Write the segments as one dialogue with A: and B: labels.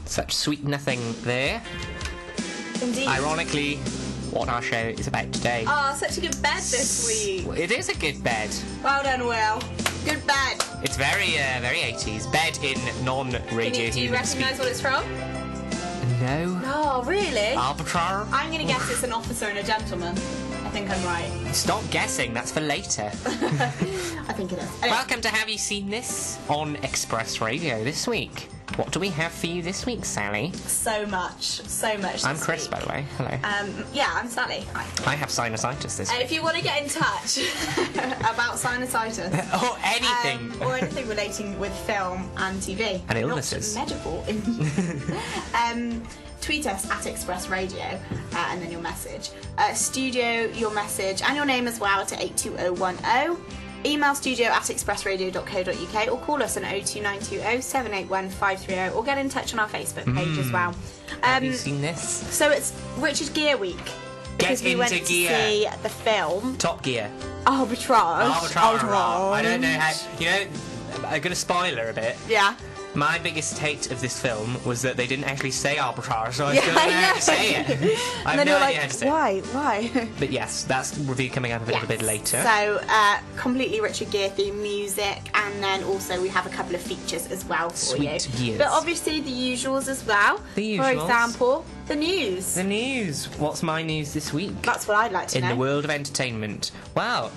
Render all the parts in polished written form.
A: Such sweet nothing there.
B: Indeed.
A: Ironically, what our show is about today.
B: Oh, such a good bed this week.
A: It is a good bed.
B: Well done, Will. Good bed.
A: It's very 80s. Bed in non-radio
B: Do you recognise what it's from?
A: No.
B: Oh, really?
A: Arbitrar?
B: I'm going to guess it's an officer and a gentleman. I think I'm right.
A: Stop guessing, that's for later.
B: I think it is. Anyway.
A: Welcome to Have You Seen This? On Express Radio this week. What do we have for you this week, Sally?
B: So much
A: I'm Chris, by the way. Hello.
B: Yeah, I'm Sally. Hi.
A: I have sinusitis this week.
B: If you want to get in touch about sinusitis
A: or anything.
B: Or anything relating with film and TV.
A: And illnesses.
B: Not medical. Tweet us at Express Radio and then your message. Studio your message and your name as well to 82010. Email studio at expressradio.co.uk or call us on 02920 781 530 or get in touch on our Facebook page as well.
A: Have you seen this?
B: So it's Richard Gere week. Because we went to see the film
A: Top Gear.
B: Arbitrage.
A: I don't know how... You know, I'm going to spoiler a bit.
B: Yeah.
A: My biggest hate of this film was that they didn't actually say arbitrage, so I still don't know how to say it. I have no idea how to say it.
B: Why?
A: But yes, that's review coming up a little bit later.
B: So, completely Richard Gere theme music, and then also we have a couple of features as well for you.
A: Sweet years.
B: But obviously the usuals as well.
A: The
B: For
A: usuals.
B: example, the news.
A: The news. What's my news this week?
B: That's what I'd like to know.
A: In the world of entertainment. Well,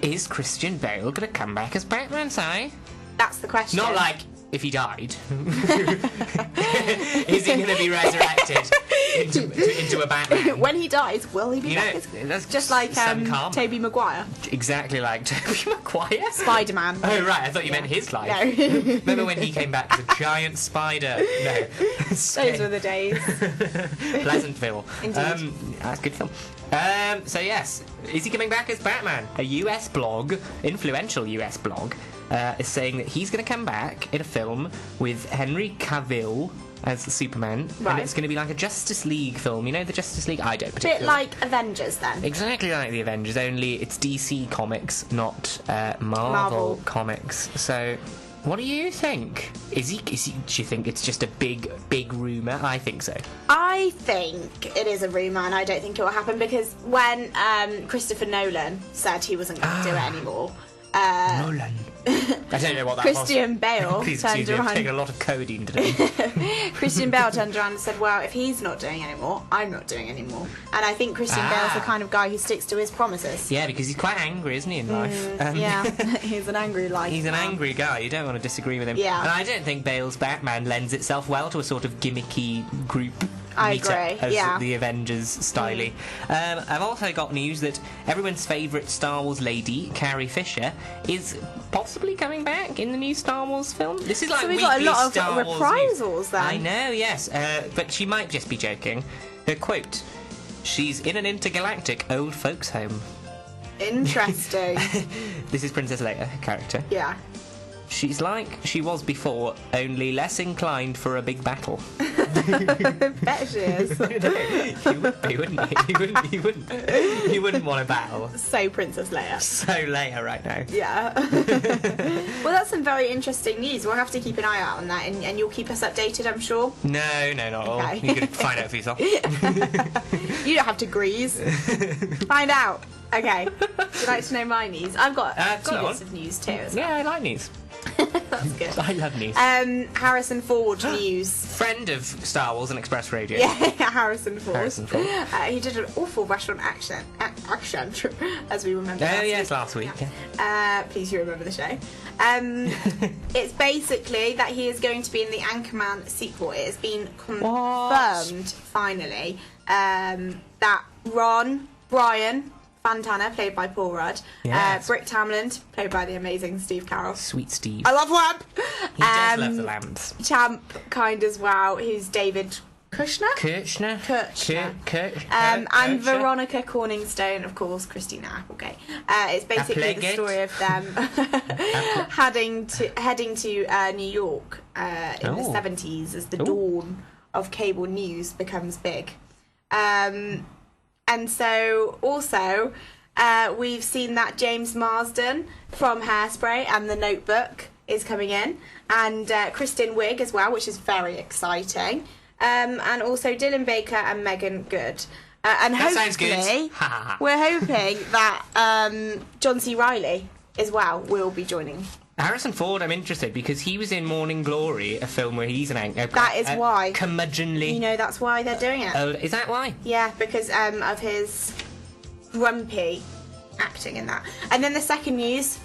A: is Christian Bale going to come back as Batman, Si?
B: That's the question.
A: Not like... if he died, is he going to be resurrected into a Batman?
B: When he dies, will he be back?
A: That's
B: just like
A: karma.
B: Tobey Maguire.
A: Exactly like Tobey Maguire.
B: Spider-Man.
A: Oh right, I thought you meant his life.
B: No.
A: Remember when he came back as a giant spider? No.
B: Those were the days.
A: Pleasantville.
B: Indeed.
A: That's a good film. So yes, is he coming back as Batman? A US blog, influential US blog, is saying that he's going to come back in a film with Henry Cavill as Superman,
B: right.
A: And it's going to be like a Justice League film. You know the Justice League? I don't particularly.
B: Bit like Avengers, then.
A: Exactly like the Avengers, only it's DC Comics, not Marvel Comics. So, what do you think? Is he? Do you think it's just a big rumour? I think so.
B: I think it is a rumour, and I don't think it will happen because when Christopher Nolan said he wasn't going to do it anymore.
A: Nolan. I don't know what that
B: Christian
A: was.
B: Bale
A: Please
B: turned
A: excuse me, I'm
B: around.
A: taking a lot of codeine today.
B: Christian Bale turned around and said, well, if he's not doing anymore, I'm not doing anymore. And I think Christian Bale's the kind of guy who sticks to his promises.
A: Yeah, because he's quite angry, isn't he, in life?
B: Yeah, he's an angry life.
A: He's an angry guy. You don't want to disagree with him.
B: Yeah.
A: And I don't think Bale's Batman lends itself well to a sort of gimmicky group
B: I
A: meet-up
B: agree,
A: as the Avengers styly. I've also got news that everyone's favourite Star Wars lady, Carrie Fisher, is possibly coming back in the new Star Wars film. This is like
B: so we've
A: weekly
B: got a lot of
A: Star Wars
B: reprisals
A: news.
B: then.
A: I know, yes, but she might just be joking. Her quote: "She's in an intergalactic old folks' home."
B: Interesting.
A: This is Princess Leia, her character.
B: Yeah.
A: She's like she was before, only less inclined for a big battle.
B: Bet she is.
A: You would be, wouldn't you? You wouldn't want a battle.
B: So Princess Leia.
A: So Leia right now.
B: Yeah. Well, that's some very interesting news. We'll have to keep an eye out on that, and you'll keep us updated, I'm sure.
A: No, not at all.
B: Okay.
A: You can find out for yourself.
B: You don't have to grease. Find out. Okay. Would you like to know my news? I've got two bits of news too. As well.
A: Yeah, I like news.
B: That's good.
A: I love news.
B: Harrison Ford news.
A: Friend of Star Wars and Express Radio.
B: Yeah, Harrison Ford.
A: Harrison Ford.
B: He did an awful restaurant accent, as we remember.
A: Oh, yes, last week.
B: Yeah. Please, you remember the show. It's basically that he is going to be in the Anchorman sequel. It has been confirmed, finally, that Brian Fantana, played by Paul Rudd,
A: yes.
B: Brick Tamland, played by the amazing Steve Carell.
A: Sweet Steve.
B: I love Wamp!
A: He does love the lamps.
B: Champ, kind as well, who's David Kushner? And Veronica Corningstone, of course, Christina Applegate. It's basically the story of them heading to New York in the 70s as the dawn of cable news becomes big. And so, also, we've seen that James Marsden from Hairspray and The Notebook is coming in, and Kristen Wiig as well, which is very exciting. And also Dylan Baker and Megan Good. And
A: That sounds good.
B: hopefully, we're hoping that John C. Reilly as well will be joining.
A: Harrison Ford, I'm interested because he was in Morning Glory, a film where he's
B: That is why.
A: curmudgeonly.
B: You know, that's why they're doing it.
A: Oh, is that why?
B: Yeah, because of his grumpy acting in that. And then the second news,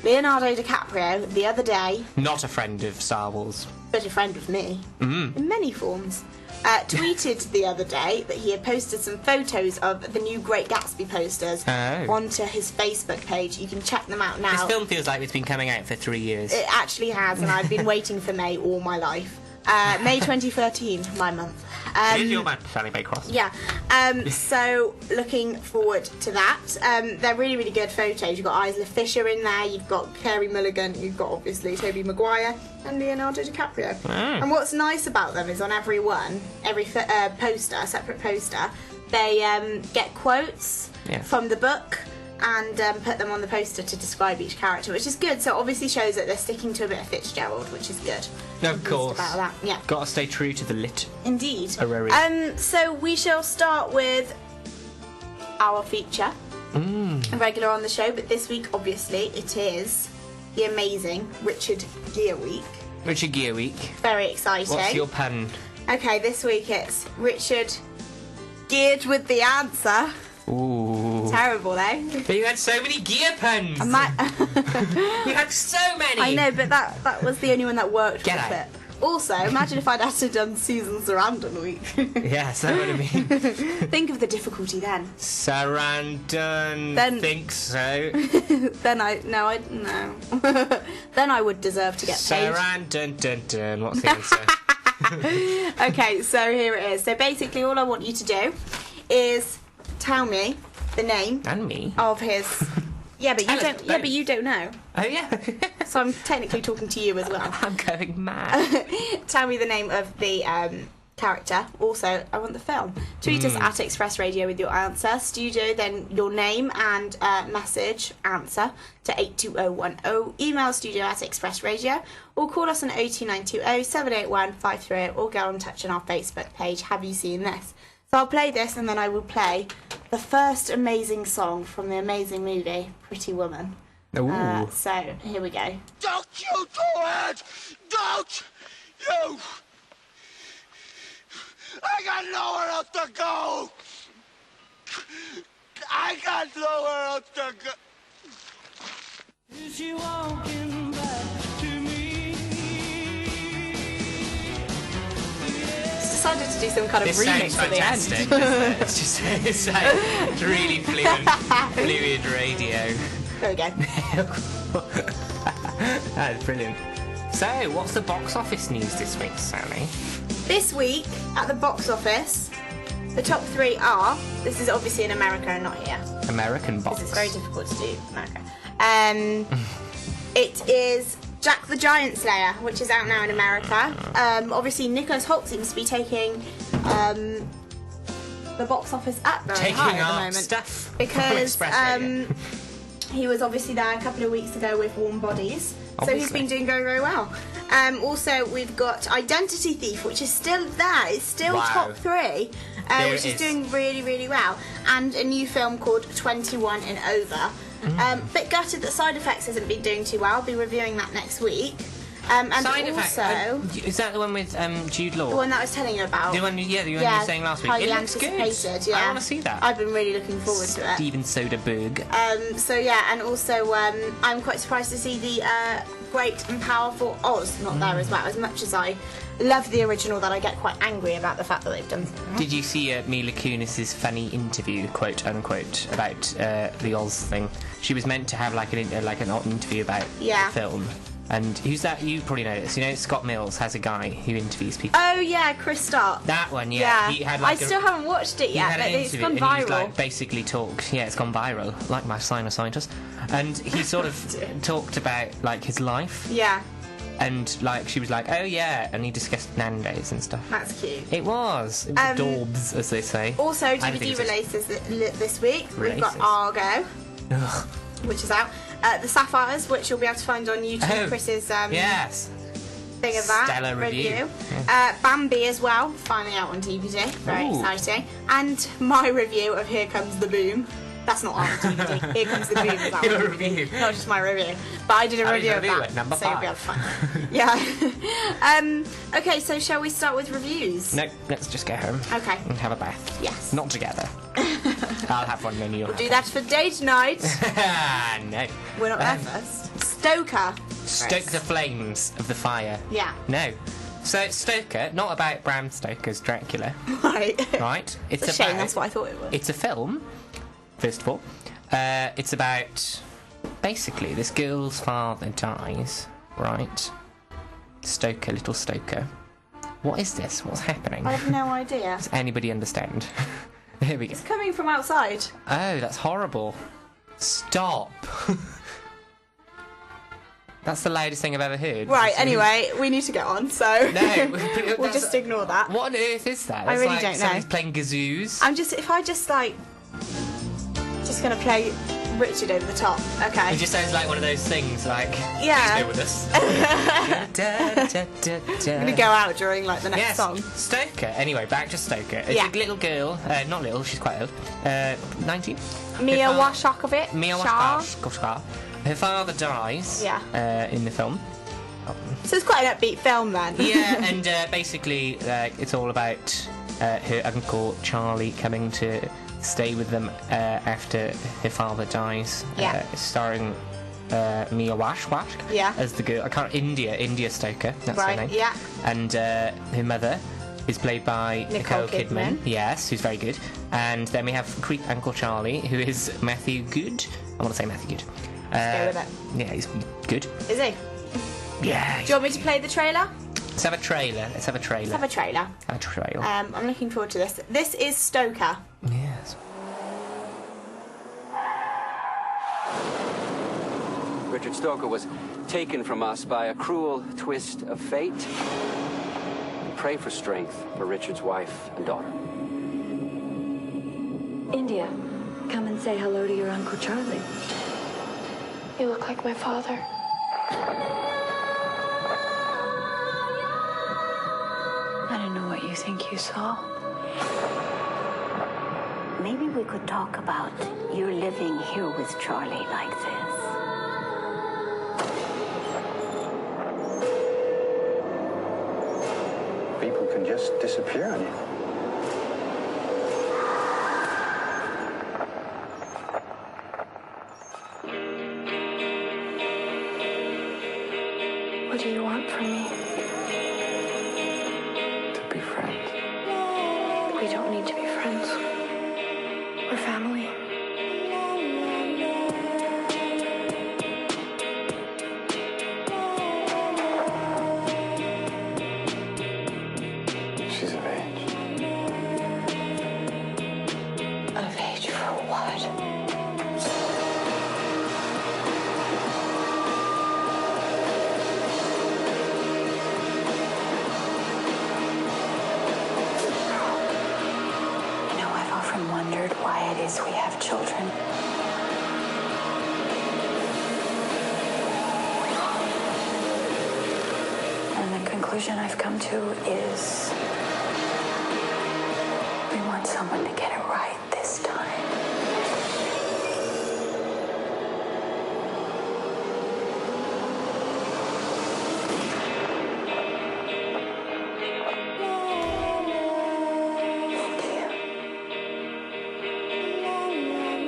B: Leonardo DiCaprio, the other day,
A: Not a friend of Star Wars.
B: but a friend of me, in many forms, tweeted the other day that he had posted some photos of the new Great Gatsby posters onto his Facebook page. You can check them out now.
A: This film feels like it's been coming out for 3 years.
B: It actually has, and I've been waiting for May all my life. May 2013, my month.
A: It is your man, Sally Baycross.
B: Yeah. So looking forward to that. They're really, really good photos. You've got Isla Fisher in there. You've got Carey Mulligan. You've got obviously Tobey Maguire and Leonardo DiCaprio. And what's nice about them is on every poster, separate poster, they get quotes from the book and put them on the poster to describe each character, which is good. So it obviously shows that they're sticking to a bit of Fitzgerald, which is good.
A: Of course.
B: About that. Yeah.
A: Got to stay true to the lit.
B: Indeed.
A: Arari.
B: So we shall start with our feature, a regular on the show, but this week, obviously, it is the amazing Richard Gere week.
A: Richard Gere week.
B: Very exciting.
A: What's your pun?
B: Okay, this week it's Richard geared with the answer.
A: Ooh.
B: Terrible, though.
A: But you had so many gear puns. You had so many.
B: I know, but that was the only one that worked
A: Get
B: for
A: out.
B: the clip. Also, imagine if I'd actually done Susan Sarandon week.
A: Yes, that would have been.
B: Think of the difficulty then.
A: Sarandon.
B: Then-
A: Think so.
B: No. Then I would deserve to get paid.
A: Sarandon. Dun, dun. What's the answer?
B: Okay, so here it is. So basically, all I want you to do is tell me the name
A: And me.
B: of his. Yeah, but you
A: Alice,
B: don't. Yeah, but you don't know.
A: Oh yeah.
B: So I'm technically talking to you as well.
A: I'm going mad.
B: Tell me the name of the character. Also, I want the film. Tweet us at Express Radio with your answer. Studio, then your name and message answer to 82010. Email studio at Express Radio, or call us on 02920 781 530, or get on touch on our Facebook page. Have you seen this? So I'll play this, and then I will play the first amazing song from the amazing movie Pretty Woman.
A: Ooh.
B: So here we go.
C: Don't you do it! Don't you! I got nowhere else to go! I got nowhere else to go! Is she walking back to me?
B: Decided to do some kind of
A: This
B: remix
A: sounds
B: at the end.
A: fantastic, doesn't it? It's like really fluid radio.
B: There we go.
A: That's brilliant. So, what's the box office news this week, Sally?
B: This week at the box office, the top three are. This is obviously in America and not here.
A: American box.
B: Because it's very difficult to do America. It is Jack the Giant Slayer, which is out now in America. Obviously, Nicholas Hoult seems to be taking the box office up very
A: Taking
B: high at the
A: our
B: moment.
A: stuff from
B: Because
A: Express Radio.
B: he was obviously there a couple of weeks ago with Warm Bodies. So he's
A: Obviously.
B: been doing very, very well. Also, we've got Identity Thief, which is still there. It's still
A: Wow.
B: top three,
A: There
B: which
A: it
B: is
A: is.
B: doing really, really well. And a new film called 21 and Over. Bit gutted that Side Effects hasn't been doing too well. I'll be reviewing that next week. And
A: Side Effect.
B: also,
A: Is that the one with Jude Law?
B: the one that I was telling you about.
A: The one you were saying last week.
B: highly
A: It looks good.
B: anticipated. Yeah.
A: I want to see that.
B: I've been really looking forward to it.
A: Steven Soderbergh.
B: So yeah, and also I'm quite surprised to see the Great and Powerful Oz not there as well. As much as I love the original, that I get quite angry about the fact that they've done.
A: Did you see Mila Kunis's funny interview, quote unquote, about the Oz thing? She was meant to have like an interview about the film. And who's that? You probably know this. You know, Scott Mills has a guy who interviews people.
B: Oh yeah, Chris Stark.
A: That one, yeah. He had like
B: I still haven't watched it
A: he
B: yet,
A: had
B: but
A: an
B: it's
A: interview
B: gone
A: and he's
B: viral.
A: like basically talked. Yeah, it's gone viral, like my sinusitis. And he sort of talked about like his life.
B: Yeah,
A: And like she was like, oh yeah, and he discussed Nando's and stuff.
B: that's cute.
A: It was daubs, as they say.
B: Also,
A: I think
B: DVD
A: it's just-
B: releases this week. We've got
A: Releases?
B: Argo,
A: Ugh.
B: which is out. The Sapphires, which you'll be able to find on YouTube.
A: Oh,
B: Chris's
A: yes.
B: thing of that.
A: Stellar review.
B: Bambi as well, finally out on DVD. Very
A: Ooh.
B: exciting. And my review of Here Comes the Boom. That's not on DVD. Here Comes the Boom is out
A: Your
B: on DVD.
A: review.
B: Not just my review. But I did a review of
A: review
B: that.
A: it, number
B: so you'll be able
A: 5.
B: to find it. Yeah. Okay, so shall we start with reviews?
A: No, let's just go home
B: Okay.
A: and have a bath.
B: Yes.
A: Not together. I'll have one, then you'll
B: We'll do that for date night.
A: No.
B: We're not there first. Stoker.
A: Stoke the flames of the fire.
B: Yeah.
A: No. So Stoker, not about Bram Stoker's Dracula,
B: Right.
A: right?
B: It's a shame, that's what I thought it was.
A: It's a film, first of all. It's about basically this girl's father dies, right? Stoker, little Stoker. What is this? What's happening?
B: I have no idea.
A: Does anybody understand? There we go.
B: It's coming from outside.
A: Oh, that's horrible. Stop. That's the loudest thing I've ever heard.
B: Right, anyway, we need to get on, so
A: No,
B: we'll just ignore that.
A: What on earth is that?
B: I
A: It's
B: really
A: like
B: don't know.
A: somebody's playing gazoos.
B: If I just gonna play Richard over the top, okay?
A: It just sounds like one of those things, like,
B: Yeah.
A: please go with us.
B: I'm gonna go out during like the next
A: Yes,
B: song.
A: Stoker. Anyway, back to Stoker. It's
B: Yeah.
A: a little girl, not little, she's quite old, 19.
B: Mia
A: Her fa-
B: Wasikowicz.
A: Mia Wasikowicz. Her father dies in the film.
B: So it's quite an upbeat film then.
A: Yeah, and basically it's all about her uncle Charlie coming to stay with them after her father dies.
B: Yeah.
A: Starring Mia Wasikowicz
B: Yeah.
A: as the girl. I can't. India Stoker. That's
B: Right,
A: her name.
B: yeah.
A: And her mother is played by
B: Nicole Kidman.
A: Yes, who's very good. And then we have creep Uncle Charlie, who is Matthew Good. I want to say Matthew Good.
B: Go with it.
A: Yeah, he's good.
B: Is he?
A: Yeah.
B: Do you want me to play the trailer?
A: Let's have a trailer.
B: Let's have a trailer.
A: A trailer.
B: I'm looking forward to this. This is Stoker.
A: Yes.
D: Richard Stoker was taken from us by a cruel twist of fate. We pray for strength for Richard's wife and daughter.
E: India, come and say hello to your Uncle Charlie.
F: You look like my father.
E: I don't know what you think you saw.
G: Maybe we could talk about you living here with Charlie like this.
H: People can just disappear on you.
F: What do you want from me?
H: To be friends.
F: We don't need to be friends. We're family.
H: She's of age.
F: Of age for what?
G: You know, I've often wondered why it is we have children. And the conclusion I've come to is we want someone to get it right this time.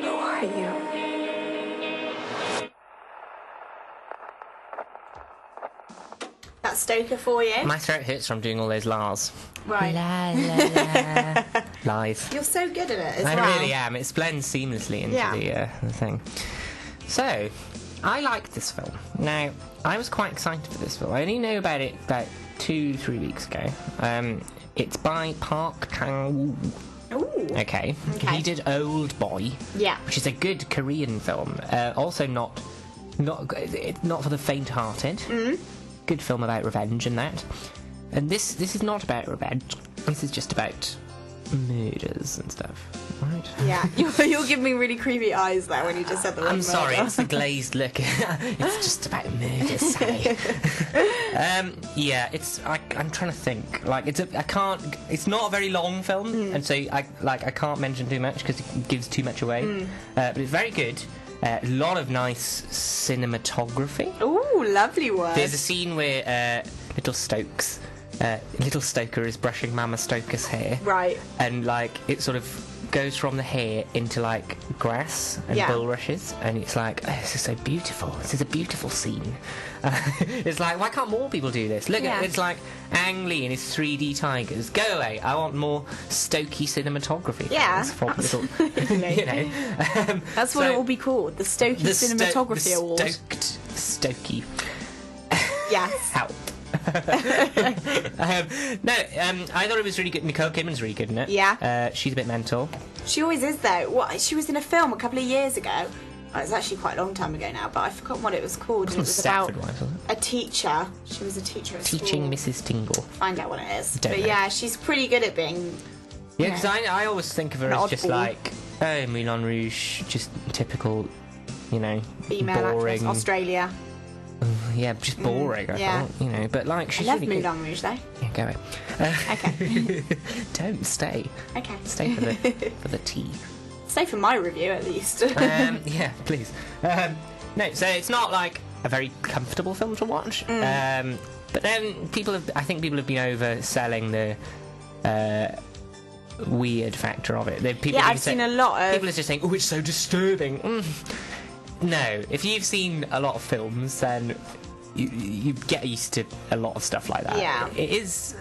F: Who are you?
B: That's Stoker for you.
A: My throat hurts from doing all those la's.
B: Right.
A: La la la. Lies.
B: You're so good at it as
A: I
B: well.
A: really am. It blends seamlessly into
B: Yeah.
A: the thing. So, I liked this film. Now, I was quite excited for this film. I only know about it about 2-3 weeks ago. It's by Park Chang-woo.
B: Ooh.
A: Okay.
B: Okay.
A: He did Old Boy,
B: Yeah.
A: which is a good Korean film. Also not for the faint-hearted. Good film about revenge and that. And this is not about revenge. This is just about murders and stuff. right?
B: Yeah, you're giving me really creepy eyes there when you just said the word
A: I'm sorry,
B: murder.
A: it's the glazed look. It's just about murder, Sally. I'm trying to think. Like, it's not a very long film, and so I can't mention too much because it gives too much away. But it's very good. A lot of nice cinematography.
B: Ooh, lovely word.
A: There's a scene where Little Stoker is brushing Mama Stoker's hair.
B: Right.
A: And, like, it sort of goes from the hair into, like, grass and bulrushes. And it's like, oh, this is so beautiful. This is a beautiful scene. It's like, why can't more people do this? Look at it's like Ang Lee and his 3D tigers. Go away. I want more Stokey cinematography.
B: Yeah,
A: From little, you know.
B: That's what it will be called. The Stokey Cinematography Award.
A: Stokey.
B: Yes.
A: Help. I thought it was really good. Nicole Kidman's really good in it.
B: Yeah.
A: She's a bit mental.
B: She always is, though. She was in a film a couple of years ago. Oh, it's actually quite a long time ago now, but I forgot what it was called. And it was about a teacher. She was a teacher at
A: Teaching
B: school.
A: Mrs. Tingle.
B: Find out what it is.
A: Don't
B: but
A: know.
B: yeah, she's pretty good at being...
A: Yeah, because I always think of her as just
B: oddball.
A: like, oh, Moulin Rouge, just typical, you know,
B: Female
A: boring.
B: actress, Australia.
A: Yeah, just boring, I thought, you know. But, like, she's
B: I love
A: really good.
B: Moulin Rouge, though.
A: Yeah, go away.
B: Okay.
A: Don't stay.
B: Okay.
A: Stay for the tea.
B: Stay for my review, at least.
A: Yeah, please. No, so it's not like a very comfortable film to watch. But then I think people have been overselling the weird factor of it.
B: I've seen a lot of...
A: People are just saying, oh, it's so disturbing. No, if you've seen a lot of films, then you get used to a lot of stuff like that.
B: Yeah.
A: It is...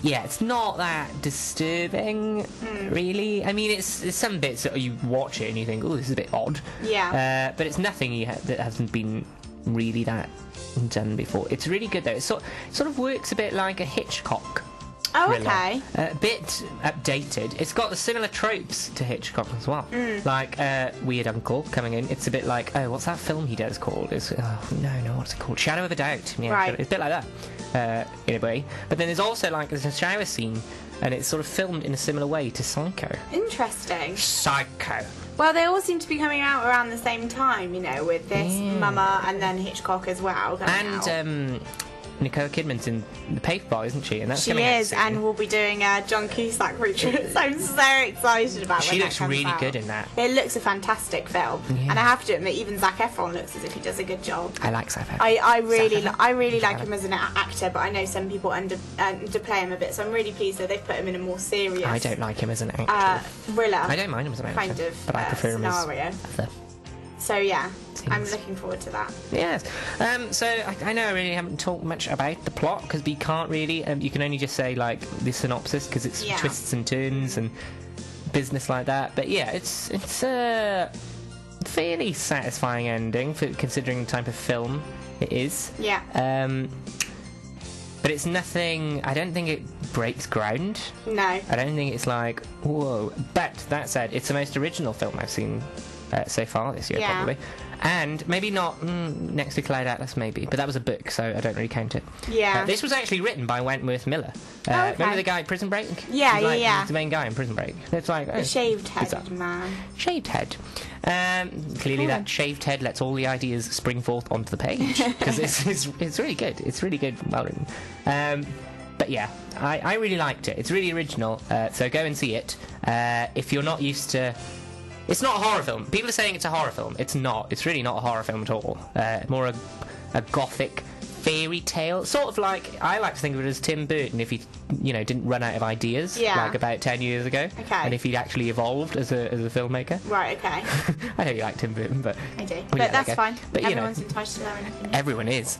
A: it's not that disturbing, really. I mean, it's some bits that you watch it and you think, oh, this is a bit odd.
B: Yeah.
A: But it's nothing that hasn't been really that done before. It's really good, though. It sort of works a bit like a Hitchcock
B: Oh,
A: thriller.
B: okay.
A: A bit updated. It's got the similar tropes to Hitchcock as well. Like Weird Uncle coming in. It's a bit like, oh, what's that film he does called? No, what's it called? Shadow of a Doubt. Yeah,
B: Right.
A: It's a bit like that. In a way. But then there's also like there's a shower scene, and it's sort of filmed in a similar way to Psycho.
B: Interesting.
A: Psycho.
B: Well, they all seem to be coming out around the same time, you know, with this Mama and then Hitchcock as well.
A: And Nicole Kidman's in The Paperboy, isn't she? And that's
B: she
A: coming out
B: is,
A: soon.
B: and we'll be doing John Cusack feature. So I'm so excited about
A: She
B: when
A: looks
B: that comes
A: really
B: out.
A: good in that.
B: It looks a fantastic film, and I have to admit, even Zac Efron looks as if he does a good job.
A: I like Zac Efron.
B: I really like him as an actor, but I know some people underplay him a bit. So I'm really pleased that they've put him in a more serious.
A: I don't like him as an actor.
B: thriller.
A: I don't mind him as an actor,
B: kind of,
A: but I prefer him as
B: scenario.
A: the
B: So yeah, I'm looking forward to that.
A: Yes. So I know I really haven't talked much about the plot because we can't really. You can only just say like the synopsis because it's twists and turns and business like that. But yeah, it's a fairly satisfying ending for considering the type of film it is.
B: Yeah.
A: But it's nothing. I don't think it breaks ground.
B: No.
A: I don't think it's like whoa. But that said, it's the most original film I've seen so far this year, probably. And maybe not next to Cloud Atlas, maybe, but that was a book, so I don't really count it.
B: Yeah.
A: This was actually written by Wentworth Miller.
B: Okay.
A: Remember the guy in Prison Break?
B: Yeah,
A: He's like,
B: yeah.
A: He's the main guy in Prison Break. It's like
B: The shaved
A: bizarre.
B: headed man.
A: Shaved head. Clearly, that shaved head lets all the ideas spring forth onto the page because it's really good. It's really good, well written. But yeah, I really liked it. It's really original. So go and see it. If you're not used to. It's not a horror film. People are saying it's a horror film. It's not. It's really not a horror film at all. More a gothic fairy tale. Sort of like, I like to think of it as Tim Burton if he, didn't run out of ideas like about 10 years ago.
B: Okay.
A: And if he'd actually evolved as a filmmaker.
B: Right, okay.
A: I know you like Tim Burton, but...
B: I do.
A: well,
B: But
A: yeah,
B: that's
A: okay.
B: fine.
A: But,
B: Everyone's entitled to their own opinion.
A: everyone is.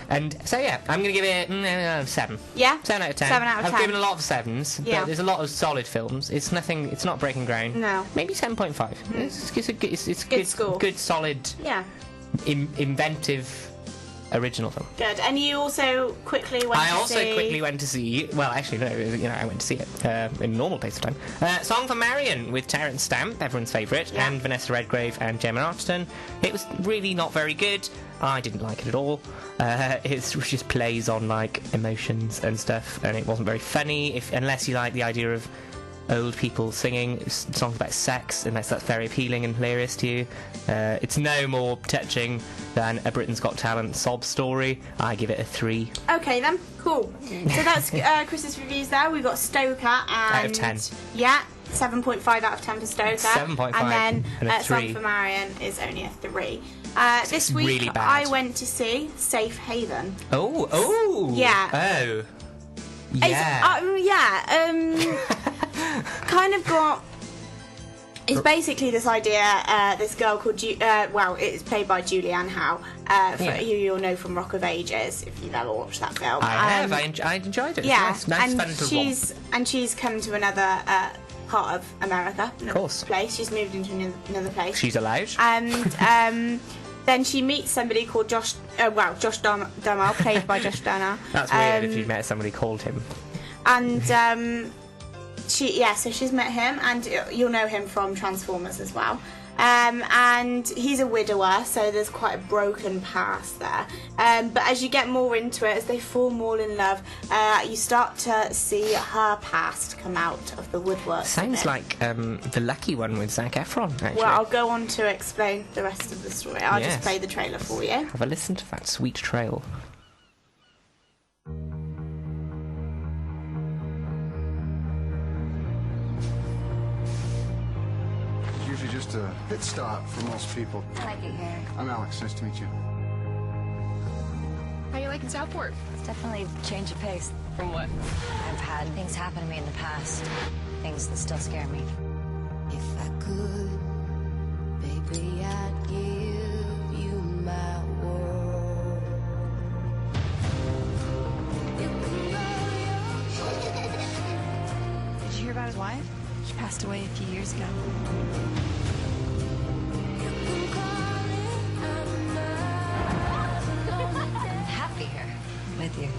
A: And so yeah, I'm going to give it 7.
B: Yeah?
A: 7 out of 10.
B: 7 out of 10.
A: I've given a lot of 7s,
B: Yeah.
A: but there's a lot of solid films. It's nothing. It's not breaking ground.
B: No.
A: Maybe 7.5. It's
B: Good score.
A: Good, solid,
B: Yeah.
A: inventive, original film.
B: Good. And you also quickly went
A: I
B: to
A: also
B: see...
A: quickly went to see. Well, actually, no. I went to see it in a normal pace of time. Song for Marion with Terence Stamp, everyone's favourite,
B: Yeah.
A: and Vanessa Redgrave and Gemma Arterton. It was really not very good. I didn't like it at all. It just plays on like emotions and stuff, and it wasn't very funny. Unless you like the idea of old people singing songs about sex, unless that's very appealing and hilarious to you. It's no more touching than a Britain's Got Talent sob story. I give it a 3.
B: Okay then, cool. So that's Chris's reviews there. We've got Stoker and...
A: Out of 10.
B: Yeah, 7.5 out of 10 for Stoker.
A: 7.5
B: and then
A: and a 3.
B: Song for Marion is only a 3. This week
A: really bad.
B: I went to see Safe Haven.
A: Oh!
B: Yeah.
A: Oh. Yeah.
B: Kind of got... It's basically this idea, this girl called... it's played by Julianne Howe, who you'll know from Rock of Ages, if you've ever watched that film.
A: I have. I enjoyed it.
B: Yeah,
A: It's nice
B: and
A: fun to watch.
B: she's come to another part of America.
A: Of course.
B: Place. She's moved into another place.
A: She's allowed.
B: And then she meets somebody called Josh Duhamel, played by Josh Duhamel.
A: That's weird if you met somebody called him.
B: And so she's met him, and you'll know him from Transformers as well. And he's a widower, so there's quite a broken past there. But as you get more into it, as they fall more in love, you start to see her past come out of the woodwork.
A: Sounds like The Lucky One with Zac Efron, actually.
B: Well, I'll go on to explain the rest of the story. I'll just play the trailer for you.
A: Have a listen to that sweet trail.
H: Usually just a pit stop for most people.
E: I like it here.
H: I'm Alex. Nice to meet you.
I: How you liking Southport?
E: It's definitely a change of pace.
I: From what?
E: I've had things happen to me in the past. Things that still scare me.
J: If I could, baby, I'd give you my world.
I: Did you hear about his wife? She passed away a few years ago.
E: I'm happy here with you.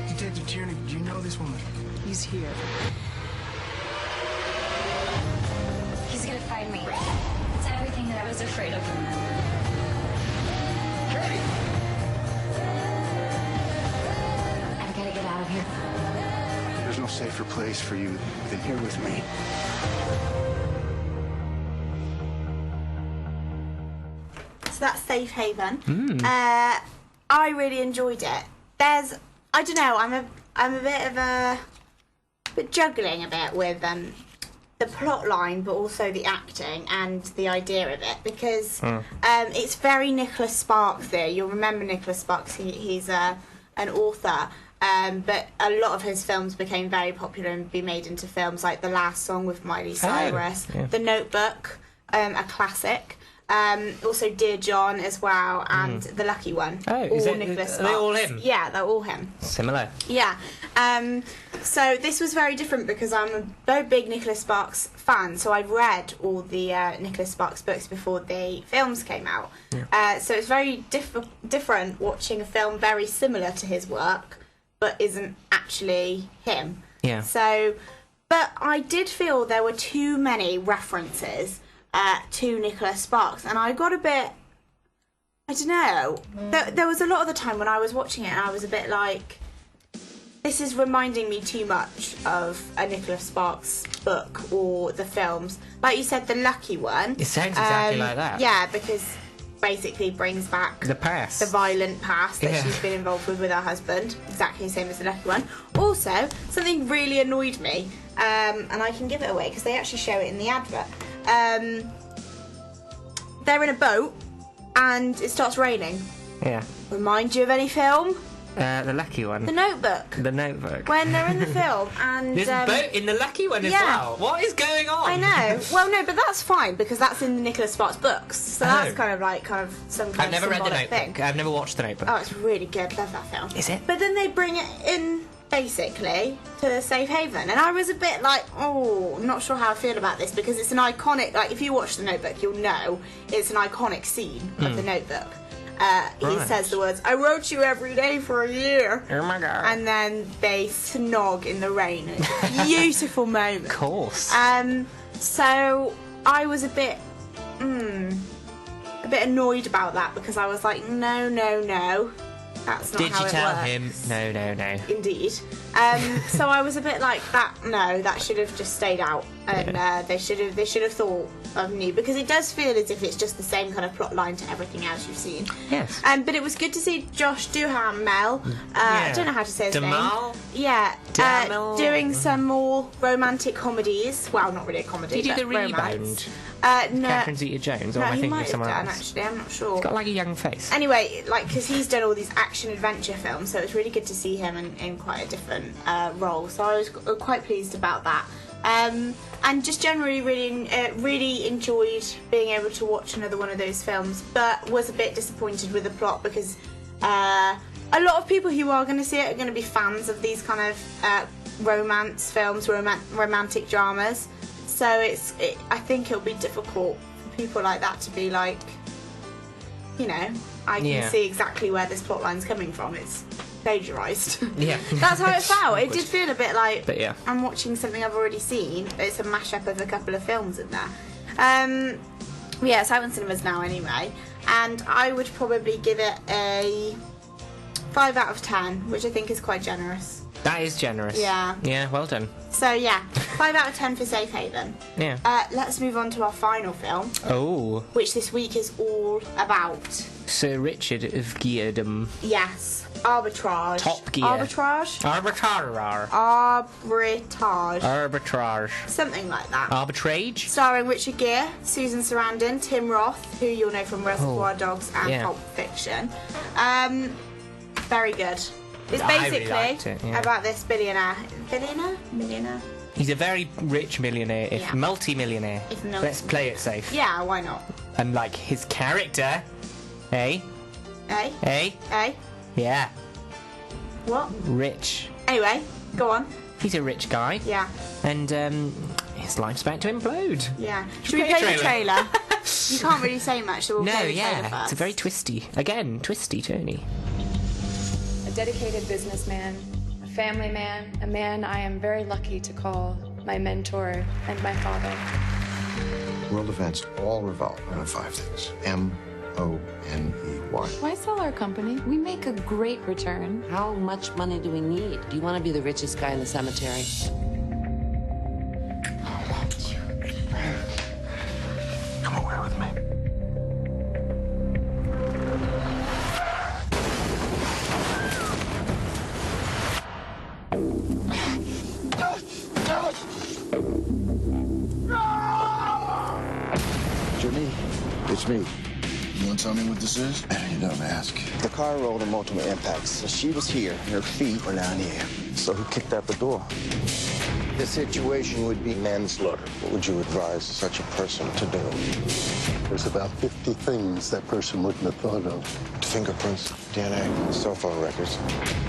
H: Detective Tierney, do you know this woman?
I: He's here.
E: He's gonna find me. It's everything that I was afraid of from him. I gotta get out of here.
H: There's no safer place for you than here with me.
B: So that's Safe Haven. I really enjoyed it. I don't know, I'm a bit of a bit juggling a bit with the plot line, but also the acting and the idea of it, because it's very Nicholas Sparks there. You'll remember Nicholas Sparks. He's an author, but a lot of his films became very popular and be made into films, like The Last Song with Miley Cyrus, The Notebook, a classic. Also Dear John as well, and The Lucky One.
A: Oh,
B: all Nicholas Sparks.
A: Are they all him?
B: Yeah, they're all him.
A: Similar.
B: Yeah. So this was very different because I'm a very big Nicholas Sparks fan, so I've read all the Nicholas Sparks books before the films came out. Yeah. So it's very different watching a film very similar to his work, but isn't actually him.
A: Yeah.
B: So, but I did feel there were too many references to Nicholas Sparks, and I got a bit, I don't know, there was a lot of the time when I was watching it and I was a bit like, this is reminding me too much of a Nicholas Sparks book or the films. Like you said, The Lucky One.
A: It sounds exactly like that.
B: Yeah, because basically brings back
A: the past,
B: the violent past that she's been involved with her husband. Exactly the same as The Lucky One. Also, something really annoyed me, and I can give it away because they actually show it in the advert. They're in a boat and it starts raining.
A: Yeah.
B: Remind you of any film?
A: The Lucky One.
B: The Notebook.
A: The Notebook.
B: When they're in the film and
A: there's a boat in The Lucky One as well. What is going on?
B: I know. Well, no, but that's fine because that's in the Nicholas Sparks books, so that's kind of some kind
A: I've never read The Notebook.
B: Thing.
A: I've never watched The Notebook.
B: Oh, it's really good. Love that film.
A: Is it?
B: But then they bring it in basically to Safe Haven, and I was a bit like, I'm not sure how I feel about this because it's an iconic. Like, if you watch The Notebook, you'll know it's an iconic scene of The Notebook. He says the words, "I wrote you every day for a year."
A: Oh my god!
B: And then they snog in the rain. It's a beautiful moment.
A: Of course.
B: So I was a bit annoyed about that because I was like, no. That's not
A: Did
B: how
A: you
B: it
A: tell
B: works.
A: him? No.
B: Indeed. So I was a bit like that. No, that should have just stayed out, and they should have thought of new, because it does feel as if it's just the same kind of plot line to everything else you've seen.
A: Yes.
B: But it was good to see Josh Duhamel. I don't know how to say his
A: Damal?
B: name. Yeah.
A: Duhamel?
B: Doing some more romantic comedies. Well, not really a comedy.
A: Did he do
B: but
A: the
B: romance.
A: Rebound?
B: No.
A: Catherine Zeta-Jones, or
B: No,
A: am I
B: he
A: thinking
B: might
A: of
B: have
A: someone
B: done,
A: else?
B: actually. I'm not sure.
A: He's got like a young face.
B: Anyway, because he's done all these action adventure films, so it's really good to see him in quite a different role. So I was quite pleased about that. And just generally really enjoyed being able to watch another one of those films, but was a bit disappointed with the plot, because a lot of people who are going to see it are going to be fans of these kind of romance films, romantic dramas. So I think it'll be difficult for people like that to be like, I can see exactly where this plotline's coming from. It's plagiarised.
A: Yeah.
B: That's how it felt. It did feel a bit like
A: But
B: I'm watching something I've already seen. It's a mashup of a couple of films in there. It's out in cinemas now anyway, and I would probably give it a 5 out of 10, which I think is quite generous.
A: That is generous.
B: Yeah.
A: Yeah, well done.
B: So 5 out of 10 for Safe Haven.
A: Yeah.
B: Let's move on to our final film,
A: Oh,
B: which this week is all about.
A: Sir Richard of Geardom.
B: Yes, arbitrage.
A: Top Gear.
B: Arbitrage?
A: Arbitrage.
B: Something like that.
A: Arbitrage?
B: Starring Richard Gere, Susan Sarandon, Tim Roth, who you'll know from Reservoir Dogs and Pulp Fiction. Very good. It's
A: I really
B: basically
A: liked it, yeah.
B: about this millionaire.
A: He's a very rich millionaire, if multi-millionaire.
B: If not-
A: Let's play it safe.
B: Yeah, why not?
A: And like his character,
B: Eh?
A: yeah,
B: What?
A: rich.
B: Anyway, go on.
A: He's a rich guy.
B: Yeah.
A: And his life's about to implode.
B: Yeah. Should we play the trailer? You can't really say much, so we'll
A: No,
B: play the trailer
A: yeah,
B: first.
A: it's a very twisty. Again, twisty-turny.
I: A dedicated businessman, a family man, a man I am very lucky to call my mentor and my father.
H: World events all revolve around 5 things. M-O-N-E-Y.
I: Why sell our company? We make a great return.
K: How much money do we need? Do you want to be the richest guy in the cemetery?
H: Come away with me. Jimmy, it's me. You want to tell me what this is? You don't ask.
L: The car rolled in multiple impacts. She was here, and her feet were down here. So he kicked out the door. The situation would be manslaughter. What would you advise such a person to do?
M: There's about 50 things that person wouldn't have thought of.
L: Fingerprints, DNA, cell phone records.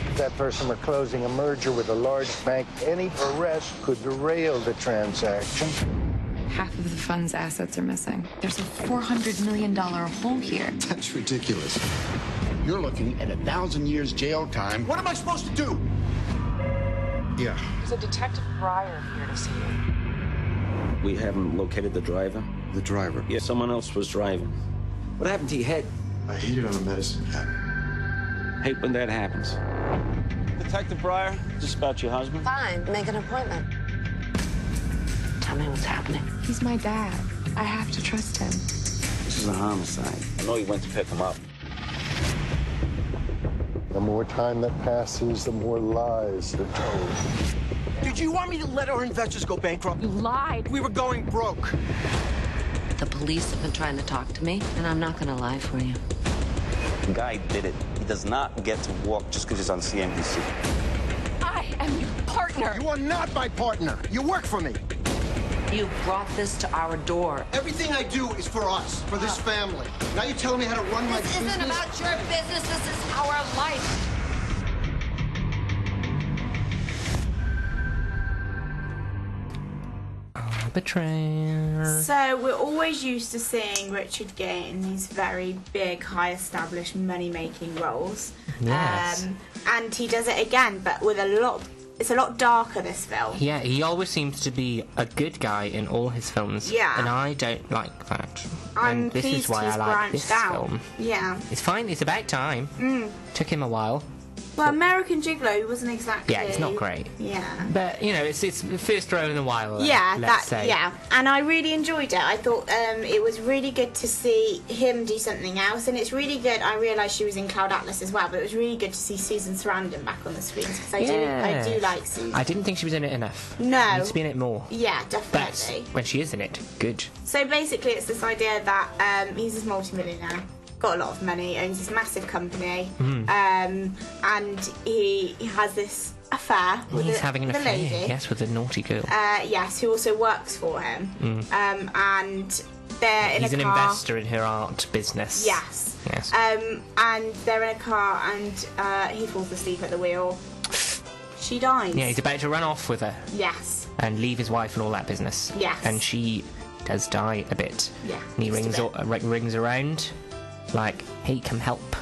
M: If that person were closing a merger with a large bank, any arrest could derail the transaction.
I: Half of the fund's assets are missing. There's a $400 million hole here.
H: That's ridiculous. You're looking at 1,000 years jail time. What am I supposed to do? Yeah.
I: There's a Detective Breyer here to see you.
N: We haven't located the driver.
H: The driver?
N: Yeah, someone else was driving. What happened to your head?
H: I hit it on a medicine cabinet.
N: Hate when that happens. Detective Breyer, is this about your husband?
K: Fine, make an appointment. Tell me what's happening.
I: He's my dad. I have to trust him.
N: This is a homicide. I know you went to pick him up.
M: The more time that passes, the more lies are told.
C: Did you want me to let our investors go bankrupt?
I: You lied.
C: We were going broke.
K: The police have been trying to talk to me, and I'm not gonna lie for you.
N: The guy did it. He does not get to walk just because he's on CNBC.
I: I am your partner.
C: You are not my partner. You work for me.
K: You brought this to our door.
C: Everything I do is for us, for this family. Now you're telling me how to run my business?
K: This isn't about your business. This is our life.
A: Betrayer.
B: So we're always used to seeing Richard Gere in these very big, high-established, money-making roles.
A: Yes.
B: And he does it again, but with a lot It's a lot darker, this film.
A: Yeah, he always seems to be a good guy in all his films.
B: Yeah.
A: And I don't like that.
B: I'm
A: and this
B: pleased
A: is why
B: he's
A: I like this
B: branched out.
A: film.
B: Yeah.
A: It's fine, it's about time. Took him a while.
B: Well, American Gigolo wasn't exactly...
A: Yeah, it's not great.
B: Yeah.
A: But, you know, it's the first role in a while.
B: Yeah,
A: let's say.
B: yeah, and I really enjoyed it. I thought it was really good to see him do something else, and it's really good. I realised she was in Cloud Atlas as well, but it was really good to see Susan Sarandon back on the screen because I do like Susan.
A: I didn't think she was in it enough.
B: No.
A: Needs to be in it more.
B: Yeah, definitely.
A: But when she is in it, good.
B: So basically, it's this idea that he's this multimillionaire. Got a lot of money, owns this massive company, and he has this affair with
A: He's having an affair,
B: lady.
A: yes, with a naughty girl.
B: Yes, who also works for him. And they're in
A: He's
B: a
A: an
B: car.
A: investor in her art business.
B: Yes.
A: Yes.
B: And they're in a car, and he falls asleep at the wheel. She dies.
A: Yeah, he's about to run off with her
B: Yes.
A: and leave his wife and all that business.
B: Yes.
A: And she does die a bit.
B: Yeah,
A: And he
B: just a
A: rings around, like, hey, come help.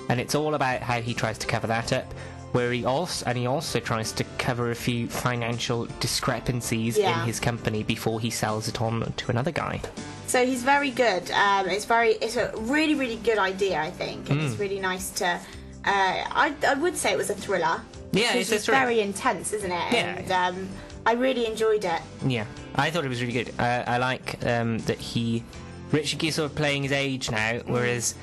A: And it's all about how he tries to cover that up, where he also tries to cover a few financial discrepancies in his company before he sells it on to another guy.
B: So he's very good. It's a really, really good idea, I think. And it's really nice to... I would say it was a thriller.
A: Yeah, it's a thriller.
B: very intense, isn't it?
A: Yeah.
B: And I really enjoyed it.
A: Yeah, I thought it was really good. I like that Richard Gere sort of playing his age now, whereas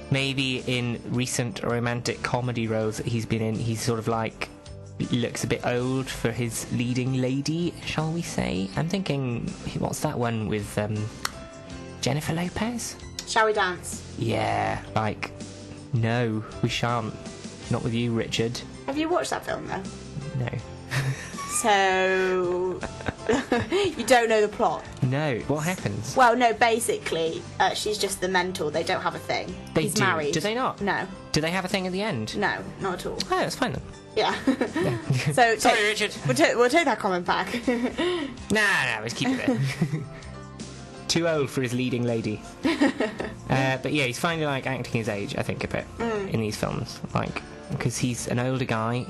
A: maybe in recent romantic comedy roles that he's been in, he's sort of like looks a bit old for his leading lady, shall we say. I'm thinking, what's that one with Jennifer Lopez?
B: Shall we dance?
A: Yeah, like, no, we shan't. Not with you, Richard.
B: Have you watched that film, though?
A: No.
B: So... you don't know the plot?
A: No. What happens?
B: Well, no, basically, she's just the mentor. They don't have a thing. He's
A: do.
B: married.
A: Do they not?
B: No.
A: Do they have a thing at the end?
B: No, not at all.
A: Oh, that's fine then.
B: Yeah. So
A: Sorry, Richard.
B: We'll take that comment back.
A: Nah, let's keep it there. Too old for his leading lady. But yeah, he's finally like acting his age, I think, a bit in these films, like because he's an older guy.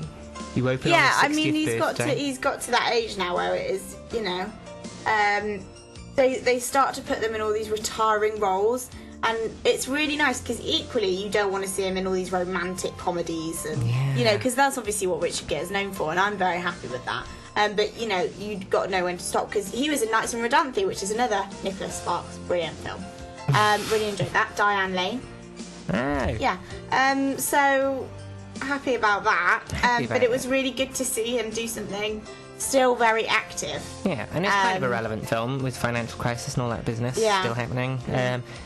A: You open on his 60th
B: I mean,
A: birthday.
B: he's got to that age now where it is, you know, they start to put them in all these retiring roles, and it's really nice because equally you don't want to see him in all these romantic comedies, and you know, because that's obviously what Richard Gere is known for, and I'm very happy with that. But you know, you've got to know when to stop because he was in Knights and Redanthe, which is another Nicholas Sparks brilliant film. Really enjoyed that. Diane Lane.
A: Oh.
B: Yeah. So happy about that. But it was really good to see him do something still very active.
A: Yeah, and it's kind of a relevant film with financial crisis and all that business still happening.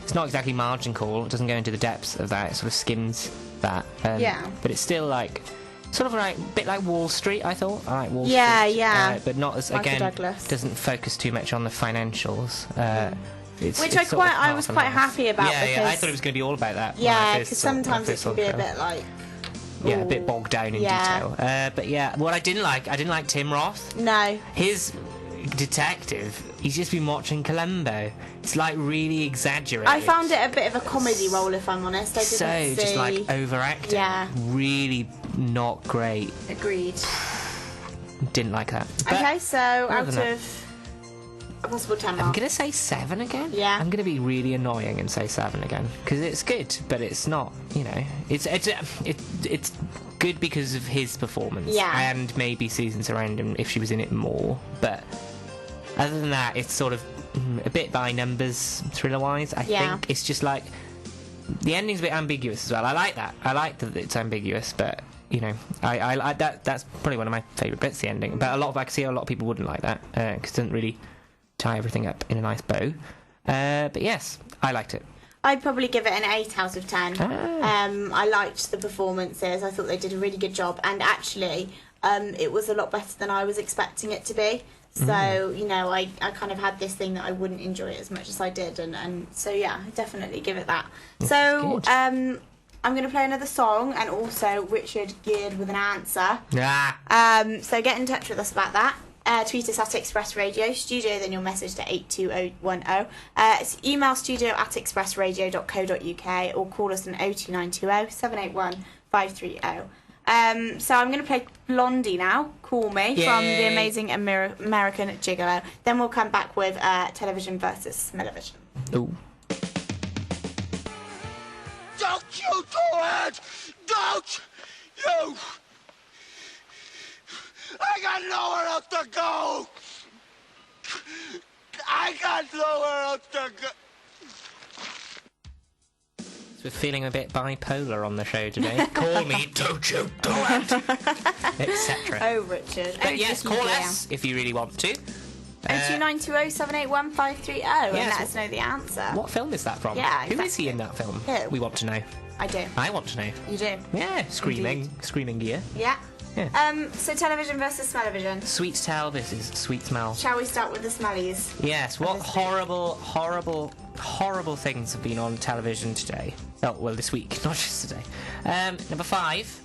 A: It's not exactly margin call. It doesn't go into the depths of that. It sort of skims that. But it's still like sort of like a bit like Wall Street. I thought. I like Wall Street.
B: Yeah.
A: But not as
B: Michael
A: again.
B: Douglas.
A: Doesn't focus too much on the financials.
B: Which I was quite happy about.
A: Yeah, I thought it was going to be all about that.
B: Yeah, because sometimes it can be a bit like.
A: Yeah, a bit bogged down in detail. But yeah, what I didn't like Tim Roth.
B: No.
A: His detective, he's just been watching Columbo. It's like really exaggerated.
B: I found it a bit of a comedy role, if I'm honest. I didn't see...
A: just like overacting.
B: Yeah.
A: Really not great.
B: Agreed.
A: Didn't like that. But
B: okay, so out of a possible 10
A: I'm
B: mark.
A: going to say 7 again.
B: Yeah.
A: I'm going to be really annoying and say 7 again. Because it's good, but it's not, you know... It's good because of his performance.
B: Yeah.
A: And maybe Susan Sarandon if she was in it more. But other than that, it's sort of a bit by numbers, thriller-wise, I think. It's just like... The ending's a bit ambiguous as well. I like that. I like that it's ambiguous, but... You know, I that's probably one of my favourite bits, the ending. But I can see a lot of people wouldn't like that because it doesn't really tie everything up in a nice bow. But yes, I liked it.
B: I'd probably give it an 8 out of 10. I liked the performances. I thought they did a really good job, and actually, it was a lot better than I was expecting it to be. So you know, I kind of had this thing that I wouldn't enjoy it as much as I did, and so yeah, I definitely give it that. So I'm going to play another song, and also Richard geared with an answer. So get in touch with us about that. Tweet us at Express Radio, studio, then your message to 82010. It's email studio@expressradio.co.uk, or call us on 02920 781 530. So I'm going to play Blondie now, Call Me, from the amazing American Gigolo. Then we'll come back with television versus Smell-O-Vision.
A: Ooh.
C: Don't you do it! Don't you! I got nowhere else to go! I got nowhere else to go!
A: We're feeling a bit bipolar on the show today. Call me, don't you do it, etc.
B: Oh, Richard.
A: But yes, call us if you really want to.
B: 02920781530 and let us know the answer.
A: What film is that from?
B: Yeah,
A: Who is he in that film?
B: Who?
A: We want to know.
B: I do.
A: I want to know.
B: You do?
A: Yeah, screaming gear.
B: Yeah.
A: Yeah.
B: So television versus Smell-O-Vision.
A: Sweet smell versus sweet smell.
B: Shall we start with the smellies?
A: Yes, what horrible things have been on television today. Oh, well, this week, not just today. Number 5.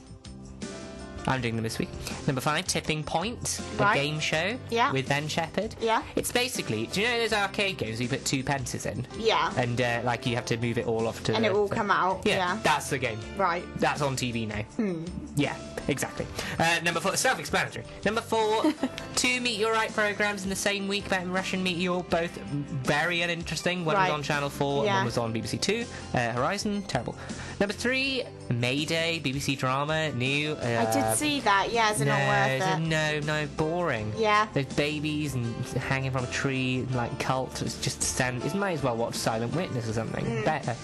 A: I'm doing them this week. Number 5, Tipping Point, the game show with Ben Shepherd.
B: Yeah.
A: It's basically, do you know those arcade games where you put 2 pences in?
B: Yeah.
A: And like you have to move it all off to
B: and it will come out.
A: Yeah, that's the game.
B: Right.
A: That's on TV now. Yeah, exactly. Number 4, self-explanatory. Number 4, 2 Meet Your Right programs in the same week about Russian meteor, both very uninteresting. One was on Channel 4 and one was on BBC 2. Horizon, terrible. Number 3, Mayday, BBC drama, new.
B: I did see that, yeah, is it not worth it?
A: No, boring.
B: Yeah.
A: There's babies and hanging from a tree, like cult. It's just stand. It might as well watch Silent Witness or something. Better.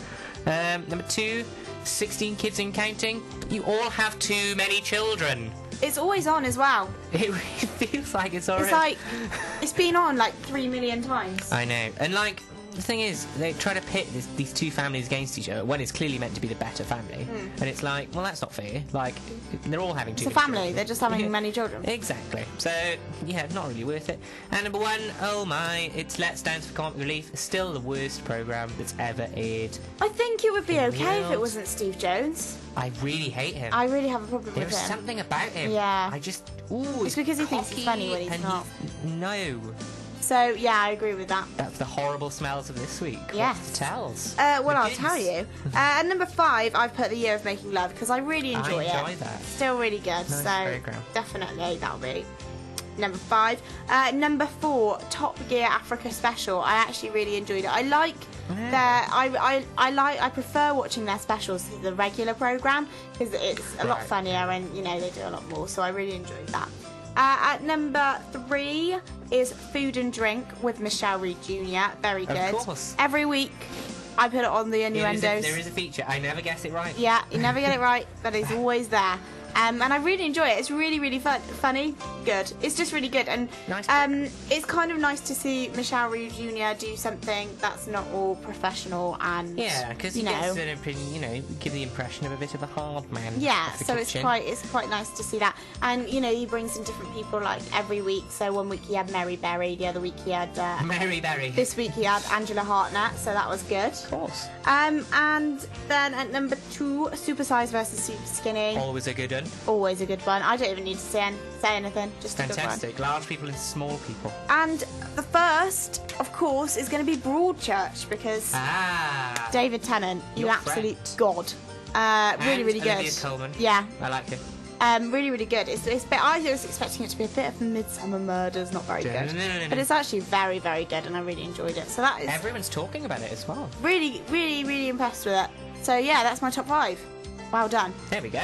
A: Number 2, 16 Kids and Counting. You all have too many children.
B: It's always on as well.
A: It really feels like it's already.
B: It's like, it's been on like 3 million times.
A: I know. And like, the thing is, they try to pit these two families against each other when it's clearly meant to be the better family. And it's like, well, that's not fair. Like, they're all having too
B: It's a
A: many
B: family,
A: children.
B: they're just having many children.
A: Exactly. So, yeah, not really worth it. And number 1, oh my, it's Let's Dance for Comic Relief. Still the worst programme that's ever aired.
B: I think it would be okay if it wasn't Steve Jones.
A: I really hate him.
B: I really have a problem with him.
A: There's something about him.
B: Yeah.
A: I just,
B: it's because he thinks he's funny when he's not.
A: No.
B: So, yeah, I agree with that.
A: That's the horrible smells of this week.
B: Yes.
A: What's the tells?
B: Well, I'll tell you. At number 5, I've put The Year of Making Love because I really enjoy it.
A: I enjoy that.
B: Still really good.
A: Nice
B: so,
A: program.
B: definitely that'll be number 5. Number 4, Top Gear Africa Special. I actually really enjoyed it. I like I prefer watching their specials to the regular program because it's a lot funnier and they do a lot more. So I really enjoyed that. At number 3 is Food and Drink with Michelle Reed Jr. Very good.
A: Of course.
B: Every week I put it on the innuendos.
A: There is a feature. I never guess it right.
B: Yeah, you never get it right, but it's always there. And I really enjoy it. It's really, really funny, good. It's just really good, and
A: nice
B: it's kind of nice to see Michelle Reed Jr. do something that's not all professional and
A: because he gets give the impression of a bit of a hard man.
B: Yeah,
A: of the
B: so
A: kitchen.
B: it's quite nice to see that, and he brings in different people like every week. So one week he had Mary Berry, the other week he had
A: Mary Berry.
B: This week he had Angela Hartnett, so that was good.
A: Of course.
B: And then at number 2, Super Size versus Super Skinny.
A: Always a good one.
B: Always a good one. I don't even need to say anything. Just
A: fantastic.
B: A good one.
A: Large people and small people.
B: And the first, of course, is going to be Broadchurch because
A: Ah.
B: David Tennant, you
A: Your
B: absolute
A: friend.
B: god. Really, really good.
A: Olivia Colman.
B: Yeah.
A: I like it.
B: Really, really good. I was expecting it to be a bit of Midsummer Murders, not very good, but it's actually very, very good, and I really enjoyed it. So that is.
A: Everyone's talking about it as well.
B: Really, really, really impressed with it. So yeah, that's my top 5. Well done.
A: There we go.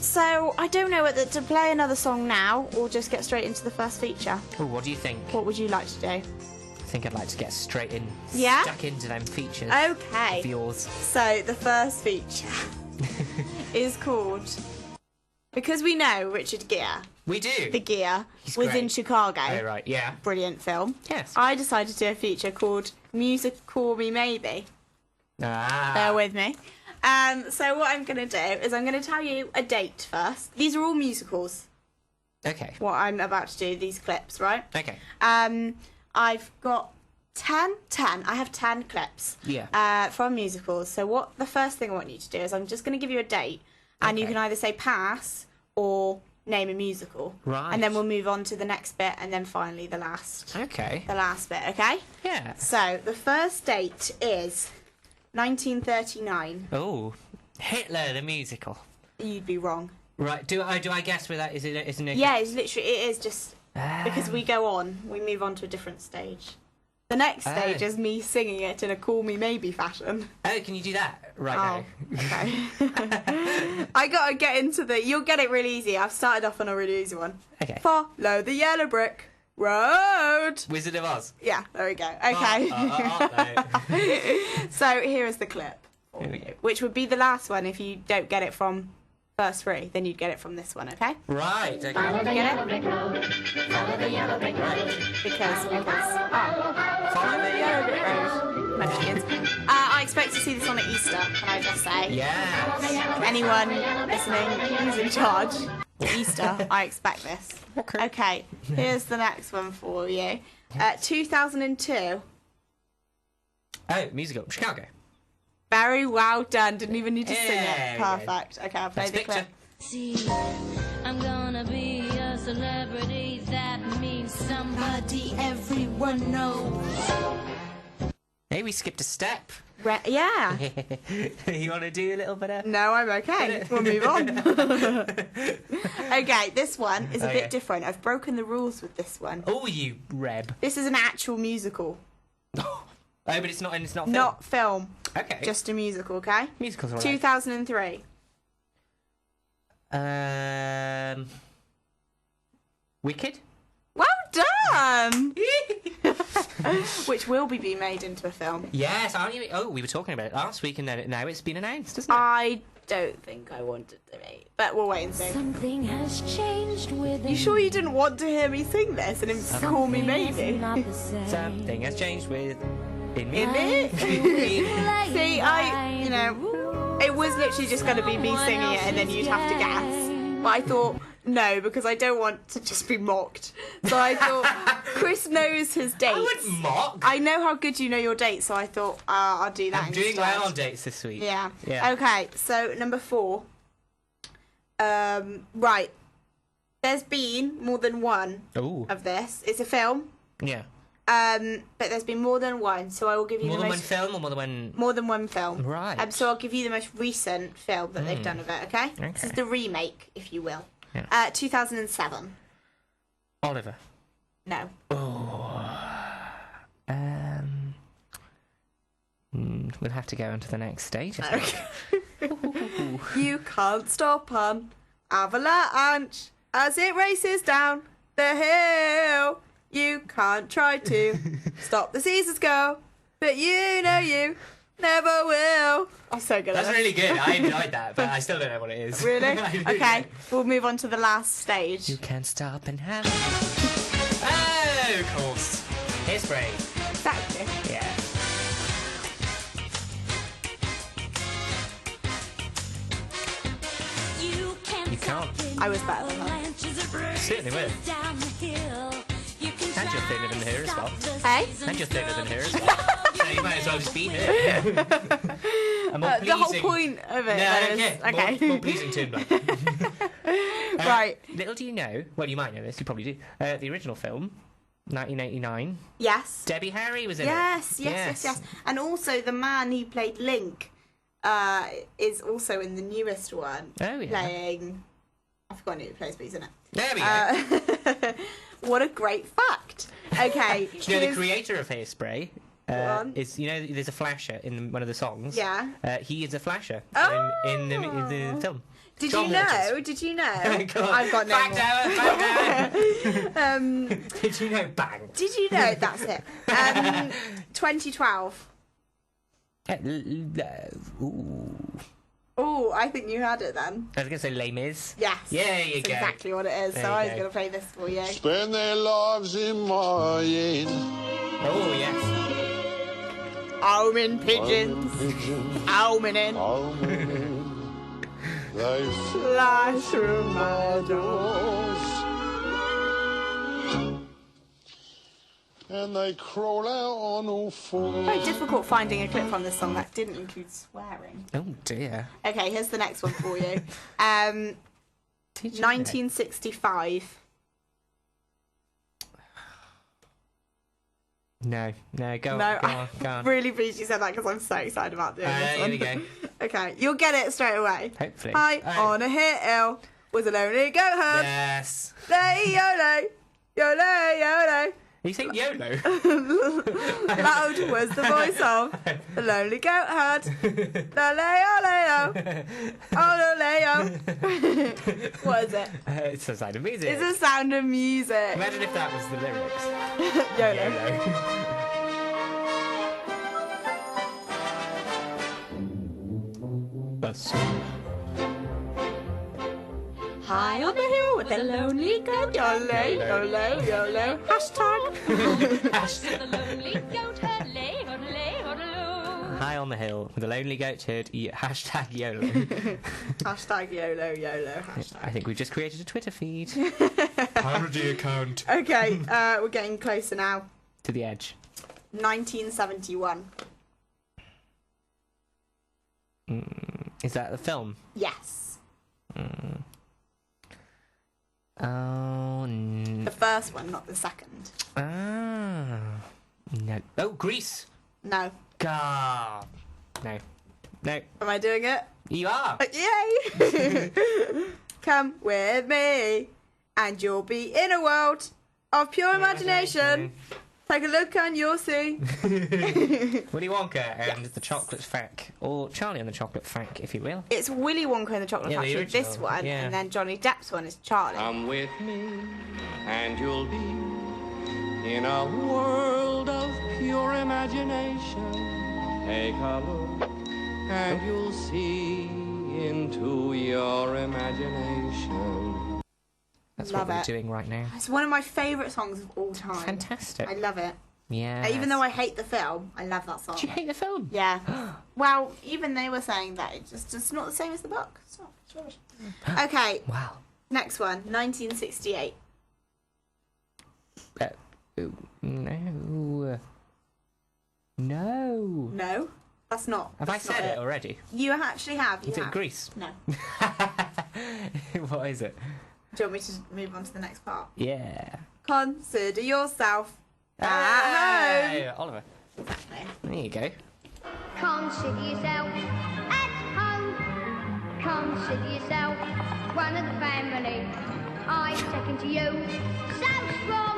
B: So I don't know whether to play another song now or just get straight into the first feature.
A: Ooh, what do you think?
B: What would you like to do?
A: I think I'd like to get straight in.
B: Yeah?
A: Stuck into them features.
B: Okay.
A: Of yours.
B: So the first feature is called Because We Know Richard Gere.
A: We do.
B: The Gere was
A: great.
B: in Chicago.
A: Oh, right, yeah.
B: Brilliant film.
A: Yes.
B: I decided to do a feature called Music Call Me Maybe.
A: Ah.
B: Bear with me. So what I'm going to do is I'm going to tell you a date first. These are all musicals.
A: Okay.
B: What I'm about to do, these clips, right?
A: Okay.
B: I've got 10. I have 10 clips.
A: Yeah.
B: From musicals. So what the first thing I want you to do is I'm just going to give you a date, and you can either say pass or name a musical.
A: Right.
B: And then we'll move on to the next bit, and then finally the last.
A: Okay.
B: The last bit, okay?
A: Yeah.
B: So the first date is 1939.
A: Oh, Hitler the musical.
B: You'd be wrong.
A: Right. Do I guess with that? Isn't it?
B: Yeah, it's literally. It is just because we go on. We move on to a different stage. The next stage is me singing it in a "Call Me Maybe" fashion.
A: Oh, can you do that now?
B: Okay. I gotta get into the. You'll get it really easy. I've started off on a really easy one.
A: Okay.
B: Follow the yellow brick road.
A: Wizard of Oz.
B: Yeah, there we go. Okay.
A: No.
B: So here is the clip, which would be the last one if you don't get it from first three. Then you'd get it from this one. Okay.
A: Right. Okay.
B: Follow the yellow brick road. Follow the yellow brick road. Because. Follow the yellow brick road. Questions. I expect to see this on at Easter. Can I just say?
A: Yeah.
B: Anyone listening who's in charge at Easter, I expect this. Okay. Here's the next one for you. 2002.
A: Oh, musical. Chicago.
B: Very well done. Didn't even need to sing
A: Yeah,
B: it. Perfect. Okay, I'll play the clip.
J: See, I'm gonna be a celebrity. That means somebody everyone knows.
A: Hey, we skipped a step.
B: Yeah.
A: You want to do a little bit of...
B: No, I'm okay. We'll move on. Okay, this one is a bit different. I've broken the rules with this one.
A: Oh, you reb.
B: This is an actual musical.
A: Oh, but it's not film.
B: Not film.
A: Okay.
B: Just a musical, okay?
A: Musicals are
B: 2003.
A: Wicked?
B: Well done! Which will be made into a film.
A: Yes, aren't you? Oh, we were talking about it last week and then now it's been announced, isn't it?
B: I don't think I wanted to be, but we'll wait and see.
J: Something has changed with
B: You sure you didn't want to hear me sing this and him call me maybe?
A: Something has changed with... In me.
B: See, it was literally just going to be me singing it and then you'd have to guess. But I thought, no, because I don't want to just be mocked. So I thought, Chris knows his dates.
A: I wouldn't mock.
B: I know how good you know your dates, so I thought, I'll do that
A: I'm doing
B: instead.
A: well on dates this week.
B: Yeah. Okay, so number 4. Right. There's been more than one of this. It's a film.
A: Yeah.
B: But there's been more than one, so I will give you
A: more
B: the
A: than
B: most...
A: one film or more than one...
B: More than one film.
A: Right.
B: So I'll give you the most recent film that they've done of it, okay? This is the remake, if you will. Yeah. 2007.
A: Oliver.
B: No.
A: We'll have to go on to the next stage.
B: Okay. You can't stop an avalanche as it races down the hill. You can't try to stop the seasons go, but you know you never will. I'm so good at
A: That's
B: this.
A: really good. I enjoyed that, but I still don't know what it is.
B: Really? Okay, we'll move on to the last stage.
A: You can't stop and have... Oh, of course. Hairspray.
B: Exactly.
A: Yeah. You can't.
B: I was better than that.
A: Certainly will. And you're thinner than her as well.
B: Hey?
A: And you're thinner than her as well. So you might as well just be her.
B: The whole point of it.
A: No, I don't care.
B: Okay.
A: More pleasing to him.
B: Right.
A: Little do you know, well, you might know this, you probably do, the original film, 1989.
B: Yes.
A: Debbie Harry was in
B: Yes.
A: it.
B: And also the man who played Link is also in the newest one.
A: Oh, yeah.
B: Playing... I've forgotten who he plays, but he's in it.
A: There we go.
B: What a great fact. Okay.
A: Do you know the creator of Hairspray? Is there's a flasher in one of the songs.
B: Yeah.
A: He is a flasher in the film.
B: Did
A: John
B: you know?
A: Waters.
B: Did you know?
A: God.
B: I've got no
A: Fact
B: more.
A: Did you know? Bang.
B: Did you know? That's it. 2012. Oh, I think you had it then.
A: I was going to say Les Mis.
B: Yes.
A: Yeah, you
B: That's
A: go.
B: exactly what it is.
A: There
B: So
A: you
B: I was
A: go.
B: going to play this for you.
H: Spend their lives in mine.
A: Oh, yes.
B: Almond pigeons. Almond.
H: They
B: Fly through my
H: doors. And they crawl out on all fours.
B: Very difficult finding a clip from this song that didn't include swearing.
A: Oh, dear.
B: Okay, here's the next one for you. 1965.
A: No, go
B: No,
A: on.
B: I'm really pleased you said that because I'm so excited about doing this
A: Here
B: one.
A: we go.
B: Okay, you'll get it straight away.
A: Hopefully.
B: High on a hill, was a lonely goat herd.
A: Yes.
B: Lay yolo, yolo, yolo.
A: You think YOLO?
B: Loud was the voice of the lonely goat herd. Lay-o, oh, lay-o. What is it?
A: It's the sound of music.
B: It's the sound of music.
A: Imagine if that was the lyrics.
B: YOLO.
A: That's
B: High on the hill with the lonely goat. YOLO, YOLO, YOLO. Hashtag.
A: High on the hill with a lonely goat herd. Hashtag YOLO.
B: Hashtag YOLO, YOLO. Hashtag.
A: I think we've just created a Twitter feed. Parody account.
B: Okay, we're getting closer now.
A: To the edge.
B: 1971.
A: Is that the film?
B: Yes.
A: Oh,
B: the first one, not the second.
A: Ah. No. Oh, Grease.
B: No.
A: God. No. No.
B: Am I doing it?
A: You are.
B: Yay! Come with me, and you'll be in a world of pure imagination. Take a look and you'll see.
A: Willy Wonka and the Chocolate Factory, or Charlie and the Chocolate Factory, if you will.
B: It's Willy Wonka and the Chocolate Factory,
A: original,
B: this one,
A: yeah.
B: and then Johnny Depp's one is Charlie.
C: Come with me, and you'll be in a world of pure imagination. Take a look, and you'll see into your imagination.
A: That's
B: Love
A: what we're
B: it.
A: doing right now.
B: It's one of my favourite songs of all time.
A: Fantastic.
B: I love it.
A: Yeah.
B: Even though I hate the film, I love that song.
A: Do you hate the film?
B: Yeah. Well, even they were saying that it's not the same as the book. It's not. It's rubbish. Okay.
A: Wow.
B: Next one, 1968.
A: No. No.
B: No, that's not.
A: Have I said it already?
B: You actually have. You
A: Is it
B: have.
A: Grease?
B: No.
A: What is it?
B: Do you want me to move on to the next part?
A: Yeah.
B: Consider yourself at
A: Hey,
B: home.
A: Oliver. There you go.
O: Consider yourself at home. Consider yourself one of the family. I second to you, so strong.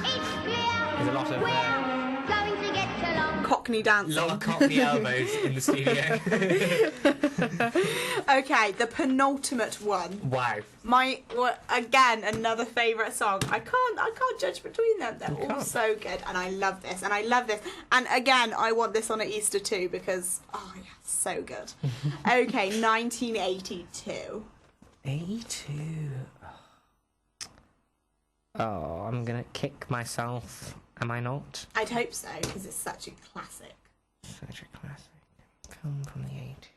O: It's clear
A: There's a lot of
O: we're going to get along.
B: Cockney dancing.
A: lot of cockney elbows in the studio.
B: Okay, the penultimate one.
A: Wow.
B: Again, another favourite song. I can't judge between them. They're all so good, and I love this, and I love this. And again, I want this on at Easter too because yeah, so good. Okay, 1982.
A: 82. Oh, I'm gonna kick myself. Am I not?
B: I'd hope so because it's such a classic.
A: Such a classic film from the 80s.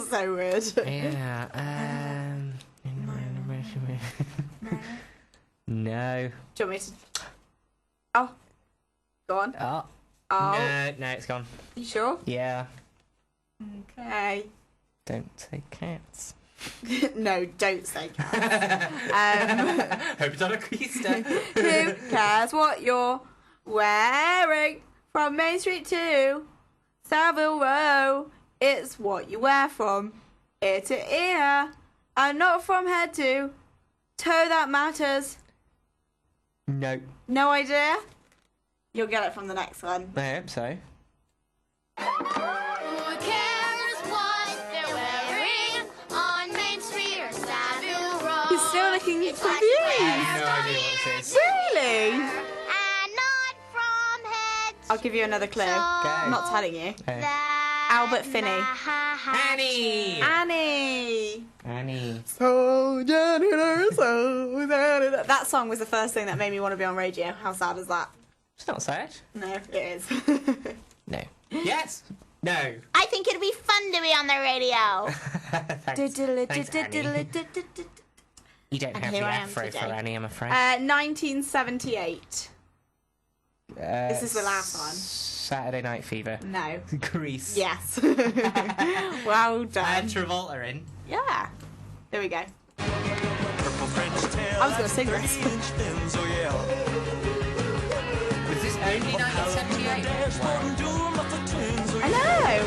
B: So weird.
A: Yeah. No.
B: Do you want me to? Oh, go on.
A: Oh.
B: Oh.
A: No, it's gone.
B: You sure?
A: Yeah.
B: Okay.
A: Don't say cats.
B: No, don't say cats.
A: Hope it's on a Easter.
B: Who cares what you're wearing? From Main Street to Savile Row, it's what you wear from ear to ear, and not from head to toe that matters.
A: No.
B: No idea? You'll get it from the next one.
A: I hope so.
O: Who cares what they're wearing on Main Street or Savile Row?
B: You're still looking confused.
A: I have no idea what this is.
B: Really?
O: And not from head.
B: I'll give you another clue.
A: Okay.
B: I'm not telling you.
A: Okay.
B: Albert Finney.
A: Annie!
B: Annie. So that song was the first thing that made me want to be on radio. How sad is that?
A: It's not sad.
B: No, it is.
A: No. Yes. No.
O: I think it'd be fun to be on the radio.
A: Thanks, Annie. You don't
B: And
A: have
B: here
A: the
B: I am
A: afro for
B: today.
A: Annie, I'm afraid.
B: 1978. This is the last one.
A: Saturday Night Fever.
B: No.
A: Grease.
B: Yes. Well done.
A: And Travolta in.
B: Yeah. There we go. I was going to sing this.
A: Was this only 1978?
B: I know.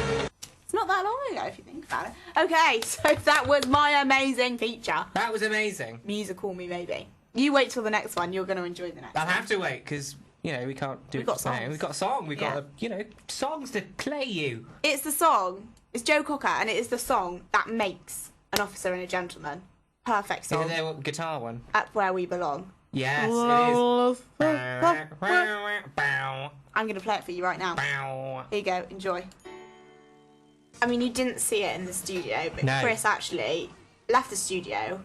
B: It's not that long ago. if you think about it. Okay, so that was my amazing feature.
A: That was amazing.
B: Musical Me Maybe. You wait till the next one. You're going to enjoy the next one.
A: I'll have to wait, because, you know, we can't do
B: We've
A: it
B: got
A: just now.
B: songs.
A: We've got a song. We've
B: Yeah.
A: got, you know, songs to play you.
B: It's the song. It's Joe Cocker, and it is the song that makes an officer and a gentleman. Perfect
A: Is
B: song.
A: it the guitar one?
B: At Where We Belong.
A: Yes, it
B: I'm going to play it for you right now. Here you go. Enjoy. I mean, you didn't see it in the studio, but
A: No.
B: Chris actually left the studio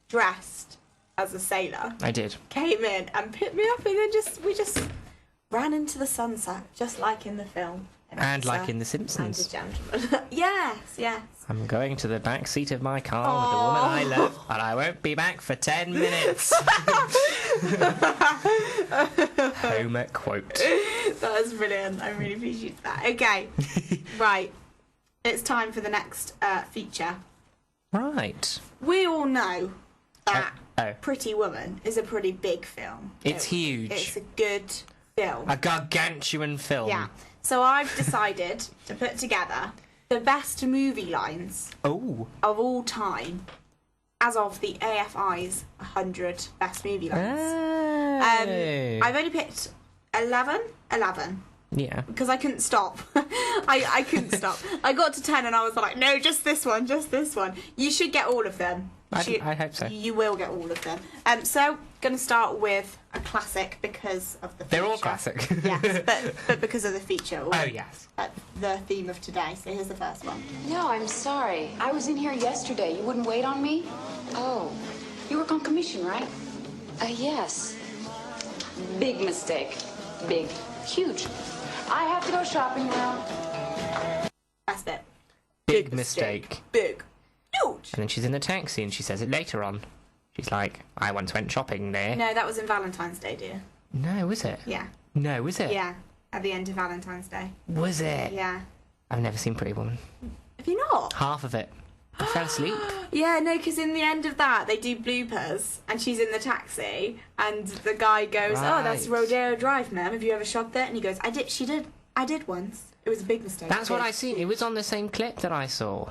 B: dressed as a sailor.
A: I did.
B: Came in and picked me up, and then we just ran into the sunset, just like in the film.
A: And like in The
B: And a
A: Simpsons.
B: gentleman. Yes.
A: I'm going to the back seat of my car with the woman I love, and I won't be back for 10 minutes. Homer quote.
B: That was brilliant. I really appreciate that. Okay. Right. It's time for the next feature.
A: Right.
B: We all know that
A: Oh.
B: Pretty Woman is a pretty big film.
A: It's huge.
B: It's a good film.
A: A gargantuan film.
B: Yeah. So I've decided to put together the best movie lines
A: Oh.
B: of all time as of the AFI's 100 best movie lines.
A: Hey.
B: I've only picked 11.
A: Yeah.
B: Because I couldn't stop. I couldn't stop. I got to 10 and I was like, no, just this one. You should get all of them.
A: I hope so.
B: You will get all of them. So, going to start with a classic because of the feature.
A: They're all classic.
B: Yes, but because of the feature.
A: Oh, yes.
B: The theme of today. So here's the first one.
P: No, I'm sorry. I was in here yesterday. You wouldn't wait on me? Oh. You work on commission, right? Yes. Big mistake. Big. Huge. I have to go shopping now.
B: That's it.
A: Big mistake.
B: Big. Huge.
A: And then she's in the taxi and she says it later on. She's like, I once went shopping there.
B: No, that was in Valentine's Day, dear.
A: No, was it?
B: Yeah.
A: No, was it?
B: Yeah. At the end of Valentine's Day.
A: Was it?
B: Yeah.
A: I've never seen Pretty Woman.
B: Have you not?
A: Half of it. I fell asleep.
B: Yeah, no, because in the end of that, they do bloopers, and she's in the taxi, and the guy goes, "Oh, that's
A: Right.
B: Rodeo Drive, ma'am. Have you ever shot there?" And he goes, "I did. She did. I did once. It was a big mistake."
A: That's what I seen. It was on the same clip that I saw.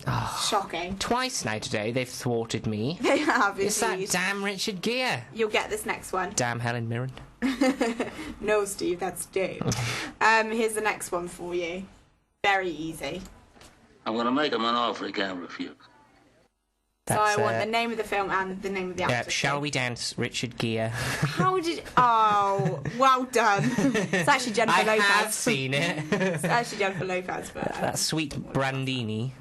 A: Oh,
B: Shocking.
A: Twice now today they've thwarted me.
B: They have,
A: It's that
B: indeed.
A: damn Richard Gere.
B: You'll get this next one.
A: Damn Helen Mirren.
B: No, Steve, that's Dave. Here's the next one for you. Very easy.
Q: I'm gonna make him an offer he can't refuse.
B: So I want the name of the film and the name of the actor.
A: Shall We Dance, Richard Gere.
B: How did... Oh, well done. It's actually Jennifer
A: I
B: Lopez.
A: have seen it.
B: It's actually Jennifer Lopez, but...
A: That sweet Brandini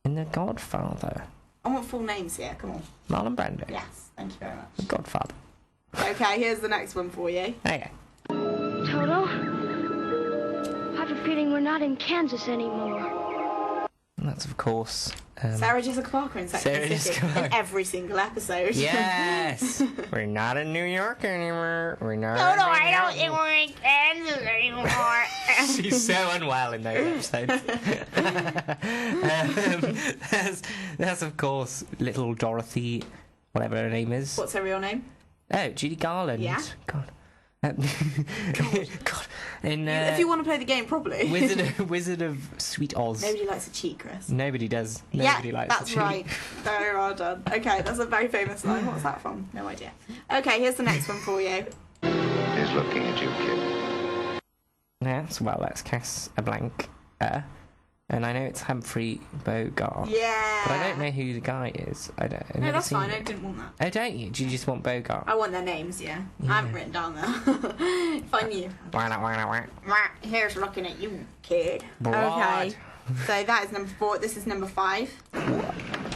A: in The Godfather.
B: I want full names here, come on.
A: Marlon Brando.
B: Yes, thank you very much.
A: The Godfather.
B: Okay, here's the next one for you.
A: Okay.
F: Toto, I have a feeling we're not in Kansas anymore.
A: That's, of course...
B: Sarah Jessica Parker in Sex and
A: Sarah
B: the City
A: Jessica
B: in every single episode.
A: Yes! We're not in New York anymore. We're not.
B: No, I don't think we're in Kansas anymore.
A: She's so unwell in those episodes. That's, of course, little Dorothy, whatever her name is.
B: What's her real name?
A: Oh, Judy Garland.
B: Yeah.
A: God. God. In,
B: If you want to play the game properly.
A: Wizard of Sweet Oz.
B: Nobody likes a cheat, Chris.
A: Nobody does. Nobody likes
B: that's
A: a cheat.
B: right. Very well done. Okay, that's a very famous line. What's that from? No idea. Okay, here's the next one for you.
L: He's looking at you, kid.
A: Yes, well, let's cast a blank. And I know it's Humphrey Bogart.
B: Yeah.
A: But I don't know who the guy is. I've
B: No,
A: never
B: that's
A: seen
B: fine.
A: it.
B: I didn't want that.
A: Oh, don't you? Do you just want Bogart?
B: I want their names, yeah. I haven't written down there. If I knew.
A: Why not?
B: Here's looking at you, kid.
A: Broad.
B: Okay. So that is number 4. This is number 5.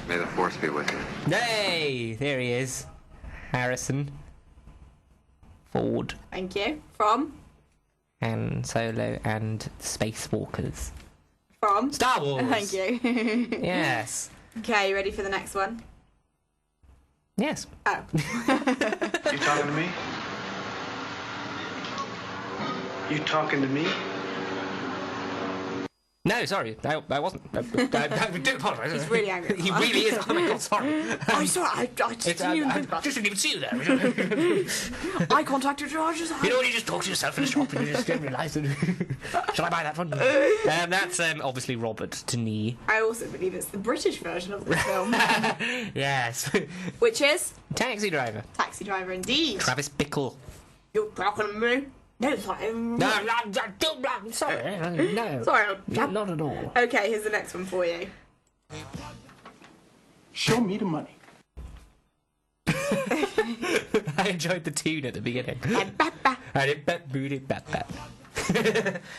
L: May the force be with you.
A: Hey, there he is. Harrison Ford.
B: Thank you. From?
A: Han Solo and Spacewalkers.
B: From?
A: Star Wars.
B: Thank you.
A: Yes.
B: Okay, you ready for the next one?
A: Yes.
B: Oh.
R: You talking to me? You talking to me?
A: No, sorry, I wasn't. I do apologise.
B: He's really angry.
A: He really is. Oh my god, sorry.
B: I'm sorry, I just
A: didn't even see you there.
B: Eye contact with your eyes.
A: You know when you just talk to yourself in the shop and you just don't realise it. Shall I buy that one? That's obviously Robert Denis.
B: I also believe it's the British version of the film.
A: Yes.
B: Which is?
A: Taxi Driver.
B: Taxi Driver, indeed.
A: Travis Bickle.
B: You're talking to me? No, sorry.
A: No, sorry. No.
B: Sorry.
A: Not at all.
B: Okay, here's the next one for you.
R: Show me the money.
A: I enjoyed the tune at the beginning.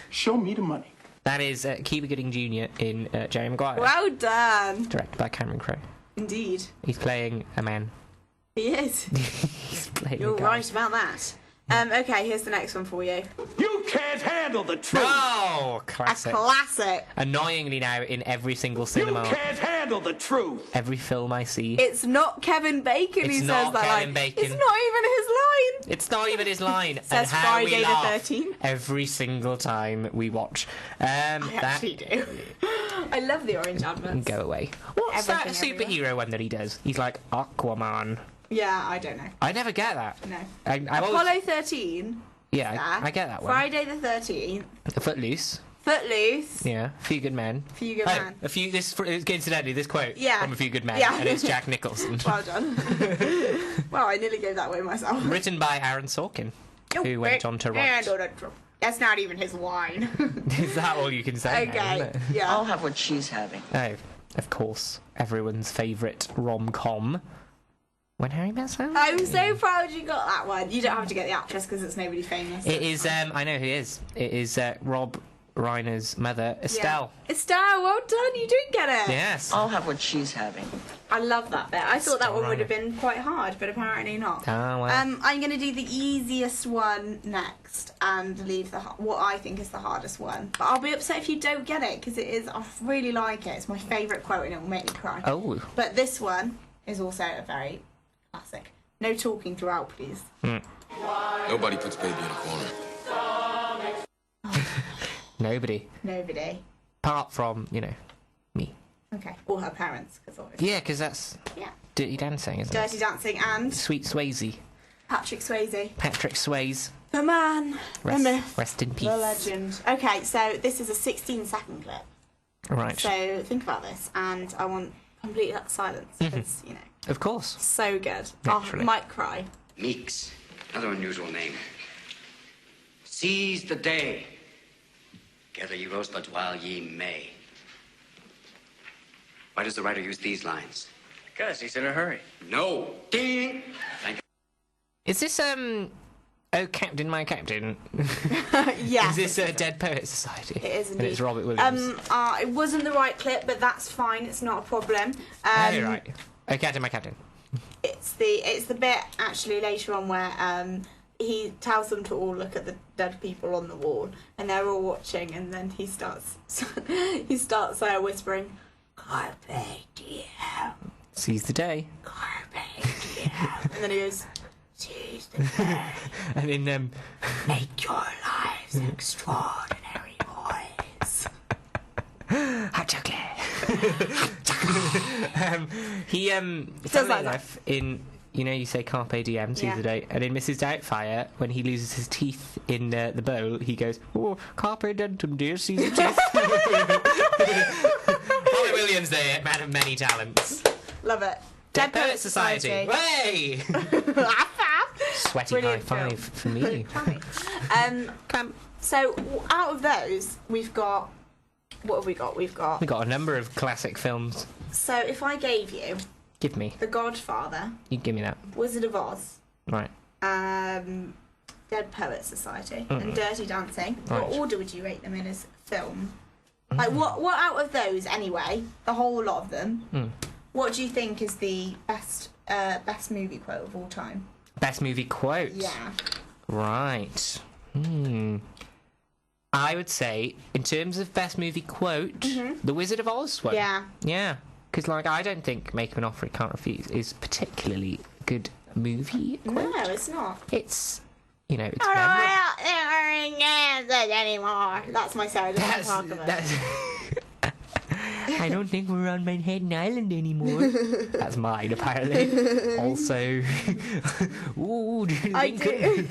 R: Show me the money.
A: That is Cuba Gooding Jr. in Jerry Maguire.
B: Well done.
A: Directed by Cameron Crowe.
B: Indeed.
A: He's playing a man.
B: He is.
A: He's playing
B: You're
A: a guy.
B: right about that. Okay, here's the next one for you.
C: You can't handle the truth.
A: Oh, classic.
B: A classic.
A: Annoyingly now in every single cinema.
C: You can't handle the truth.
A: Every film I see.
B: It's not Kevin Bacon who says that line.
A: Bacon.
B: It's not even his line.
A: It's not even his line.
B: Says
A: and how
B: Friday
A: we
B: the
A: laugh
B: 13th.
A: every single time we watch.
B: I actually do. I love the orange adverts.
A: Go away. What's that
B: Everything
A: superhero one that he does? He's like Aquaman.
B: Yeah, I don't know.
A: I never get that.
B: No.
A: Apollo
B: 13.
A: Yeah, I get that one.
B: Friday the 13th.
A: Footloose.
B: Footloose.
A: Yeah. A Few Good Men.
B: Few Good Men.
A: Incidentally, this quote from A Few Good Men,
B: Yeah.
A: and it's Jack Nicholson.
B: Well done. Wow, I nearly gave that away myself.
A: Written by Aaron Sorkin, who went on to write.
B: That's not even his line.
A: Is that all you can say?
B: Okay,
A: now, isn't it?
B: yeah.
S: I'll have what she's having.
A: Oh, of course, everyone's favourite rom-com. When Harry Met Sally.
B: I'm so proud you got that one. You don't have to get the actress because it's nobody famous.
A: It is, I know who it is. It is Rob Reiner's mother, Estelle.
B: Yeah. Estelle, well done. You did get it.
A: Yes.
S: I'll have what she's having.
B: I love that bit. I thought that
A: Estelle
B: one would
A: Reiner.
B: have been quite hard, but apparently not.
A: Ah, well.
B: I'm going to do the easiest one next and leave what I think is the hardest one. But I'll be upset if you don't get it because it is. I really like it. It's my favourite quote and it will make me cry.
A: Oh.
B: But this one is also a very classic. No talking throughout, please.
T: Nobody puts baby in a corner.
A: Nobody.
B: Nobody.
A: Apart from, me.
B: Okay. Or her parents, because obviously.
A: Yeah, because that's Dirty Dancing, isn't
B: Dirty
A: it?
B: Dancing and
A: Sweet Swayze.
B: Patrick Swayze.
A: Patrick Swayze.
B: The man. The myth.
A: Rest in peace.
B: The legend. Okay, so this is a 16-second clip.
A: Right.
B: So think about this, and I want complete silence, because,
A: Of course.
B: so good.
A: Naturally.
B: I might cry.
U: Meeks, another unusual name. Seize the day. Gather ye rosebuds while ye may. Why does the writer use these lines?
R: Because he's in a hurry.
U: No. Ding! Thank
A: Is this, Oh, Captain, My Captain?
B: Yeah.
A: Is this Dead Poets Society?
B: It is indeed.
A: And it's Robert Williams.
B: It wasn't the right clip, but that's fine. It's not a problem.
A: Oh, you're right. Oh, Captain, My Captain.
B: It's the bit actually later on where he tells them to all look at the dead people on the wall, and they're all watching, and then he starts whispering, "Carpe diem."
A: Seize the day.
B: Carpe diem. And then he goes, "Seize the day."
A: And in
B: Make your lives extraordinary, boys.
A: Hot he
B: does like
A: enough in you say carpe diem, seize the day, and in Mrs. Doubtfire when he loses his teeth in the bowl he goes, oh, carpe dentum dear, seize the teeth. Robert Williams there, man of many talents.
B: Love it.
A: Dead Poets Society. Way. Sweaty
B: Brilliant
A: high five for me.
B: So out of those we've got, what have we got?
A: We got a number of classic films.
B: So if I gave you
A: Give me.
B: The Godfather,
A: You give me that.
B: Wizard of Oz,
A: Right.
B: Dead Poets Society, and Dirty Dancing,
A: Right.
B: what order would you rate them in as film? Like what out of those anyway, the whole lot of them, what do you think is the best movie quote of all time?
A: Best movie quote?
B: Yeah.
A: Right. I would say, in terms of best movie quote, The Wizard of Oz one.
B: Yeah.
A: Yeah. Because, I don't think Make Him an Offer He Can't Refuse is particularly a good movie quote.
B: No, it's not.
A: It's, it's
B: I don't want to anymore. That's my Sarah Jessica Parker version.
A: I don't think we're on Manhattan Island anymore. That's mine, apparently. Also, ooh,
B: I do.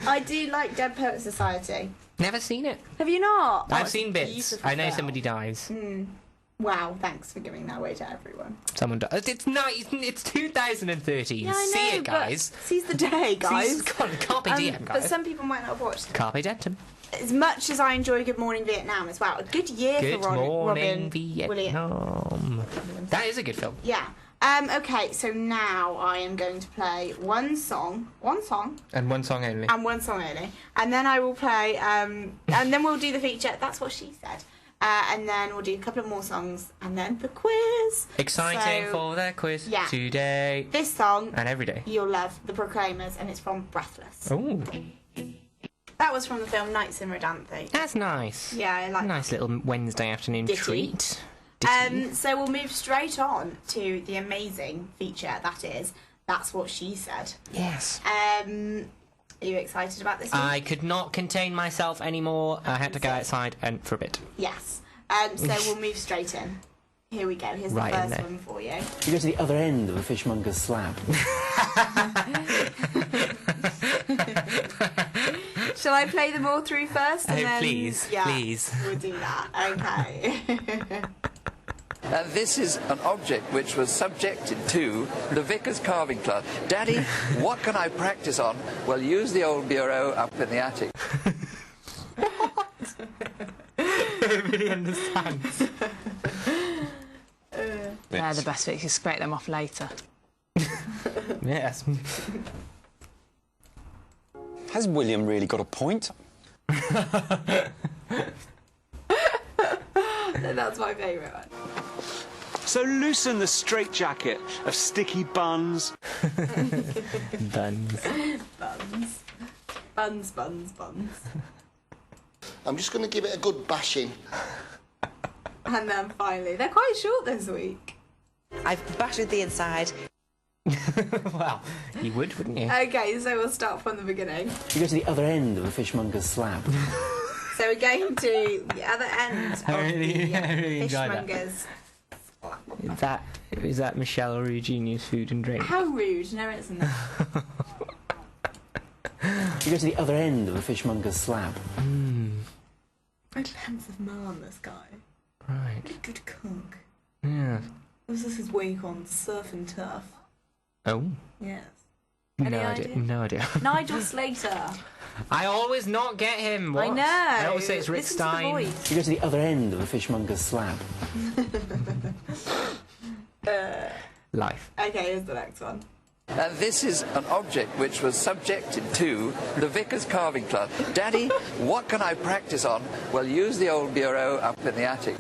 B: I do like Dead Poets Society.
A: Never seen it.
B: Have you not?
A: I've
B: it's
A: seen
B: a
A: bits.
B: beautiful
A: I know
B: film.
A: somebody dies.
B: Wow, thanks for giving that away to everyone.
A: Someone dies. It's nice. It's 2013.
B: Yeah, I
A: See
B: know,
A: it, guys.
B: But seize the day, guys.
A: Carpe diem, guys.
B: But some people might not have watched it.
A: Carpe diem.
B: As much as I enjoy Good Morning Vietnam as well, a good year
A: Good
B: for
A: morning,
B: Robin
A: Vietnam. That is a good film.
B: Yeah. Okay, so now I am going to play one song,
A: And one song only.
B: and then I will play, and then we'll do the feature. That's what she said. And then we'll do a couple of more songs, and then the quiz.
A: Exciting
B: So,
A: for the quiz
B: yeah.
A: today.
B: This song,
A: And every day.
B: you'll love, The Proclaimers, and it's from Breathless.
A: Ooh.
B: That was from the film Nights in Rodanthe.
A: That's nice.
B: Yeah, I like
A: Nice little Wednesday afternoon
B: Ditty.
A: treat.
B: So we'll move straight on to the amazing feature that is That's What She Said.
A: Yes.
B: Are you excited about this one?
A: I could not contain myself anymore. I had to go outside and for a bit.
B: Yes. So we'll move straight in. Here we go. Here's
A: Right in
B: the first
A: there.
B: one for you.
D: You go to the other end of a fishmonger's slab.
B: Shall I play them all through first? And then,
A: please,
B: yeah,
A: please.
B: We'll do that. Okay.
V: This is an object which was subjected to the vicar's carving class. Daddy, what can I practice on? Well, use the old bureau up in the attic.
A: Nobody understands.
W: They're the best bits. You scrape them off later.
A: Yes.
T: Has William really got a point?
B: That's my favourite one.
R: So loosen the straitjacket of sticky buns.
A: Buns.
B: Buns.
H: I'm just going to give it a good bashing.
B: And then finally, they're quite short this week.
X: I've battered the inside.
A: Well, you would, wouldn't you?
B: Okay, so we'll start from the beginning.
D: You go to the other end of a fishmonger's slab.
B: So we're going to the other end of
A: I really enjoy that.
B: fishmonger's.
A: Is that Michelle Ruggini's food and drink?
B: How rude. No, it's not.
D: You go to the other end of a fishmonger's slab.
B: A handsome man, this guy.
A: Right.
B: What a good cook.
A: Yeah.
B: This is his week on surf and turf.
A: Oh.
B: Yes.
A: No
B: Any
A: idea.
B: idea?
A: No idea.
B: Nigel Slater.
A: I always not get him. What?
B: I know.
A: I always say it's Rick
B: Listen to the
A: Stein.
B: voice.
D: You go to the other end of a fishmonger's slab.
A: Life.
B: Okay, here's the next one.
V: This is an object which was subjected to the vicar's carving class. Daddy, what can I practice on? Well, use the old bureau up in the attic.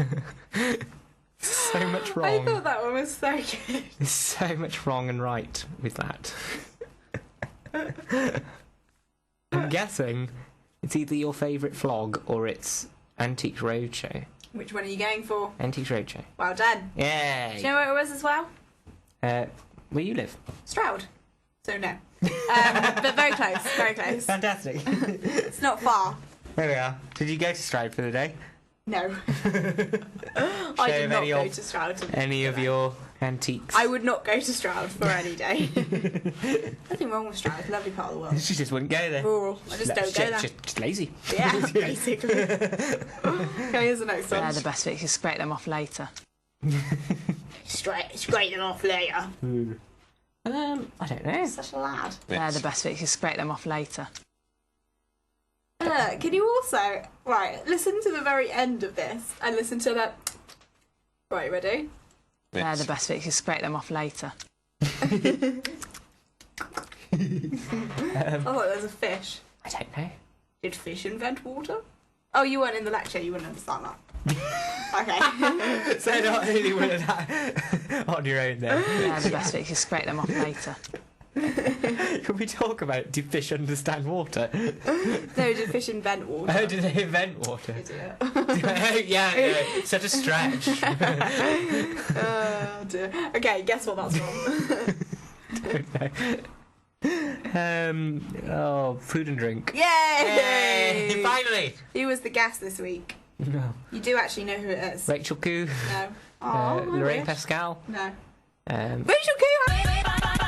A: So much wrong.
B: I thought that one was so good.
A: There's so much wrong and right with that. I'm guessing it's either your favourite vlog or it's Antiques Roadshow.
B: Which one are you going for?
A: Antiques Roadshow.
B: Well done.
A: Yay!
B: Do you know where it was as well?
A: Where you live?
B: Stroud. So no. But very close, very close.
A: Fantastic.
B: It's not far.
A: There we are. Did you go to Stroud for the day?
B: No. I did not go to Stroud.
A: Any of your antiques?
B: I would not go to Stroud for any day. Nothing wrong with Stroud. Lovely part of the world.
A: She just wouldn't go there.
B: Rural. I just don't go there.
A: Just lazy.
B: Yeah, basically. Okay, here's the next one.
W: They're the best bits. You scrape them off later.
B: Scrape them off later.
A: I don't know.
B: Such a lad.
W: They're the best bits. You scrape them off later.
B: Can you also listen to the very end of this and listen to that? Right, ready?
W: They're the best bits. You scrape them off later.
B: I thought there was a fish.
A: I don't know.
B: Did fish invent water? Oh, you weren't in the lecture. You wouldn't understand that. Okay.
A: So not really on your own then.
W: They're the best bits. You scrape them off later.
A: Can we talk about do fish understand water?
B: No, did fish invent water?
A: Oh, did they invent water?
B: Idiot.
A: Yeah, no, such a stretch.
B: Oh dear. Okay, guess what that's from?
A: Food and drink.
B: Yay!
A: Yay! Finally!
B: Who was the guest this week?
A: No.
B: You do actually know who it is.
A: Rachel Koo.
B: No. Oh, I
A: Lorraine
B: wish.
A: Pascal.
B: No.
A: Rachel
B: Rachel Koo!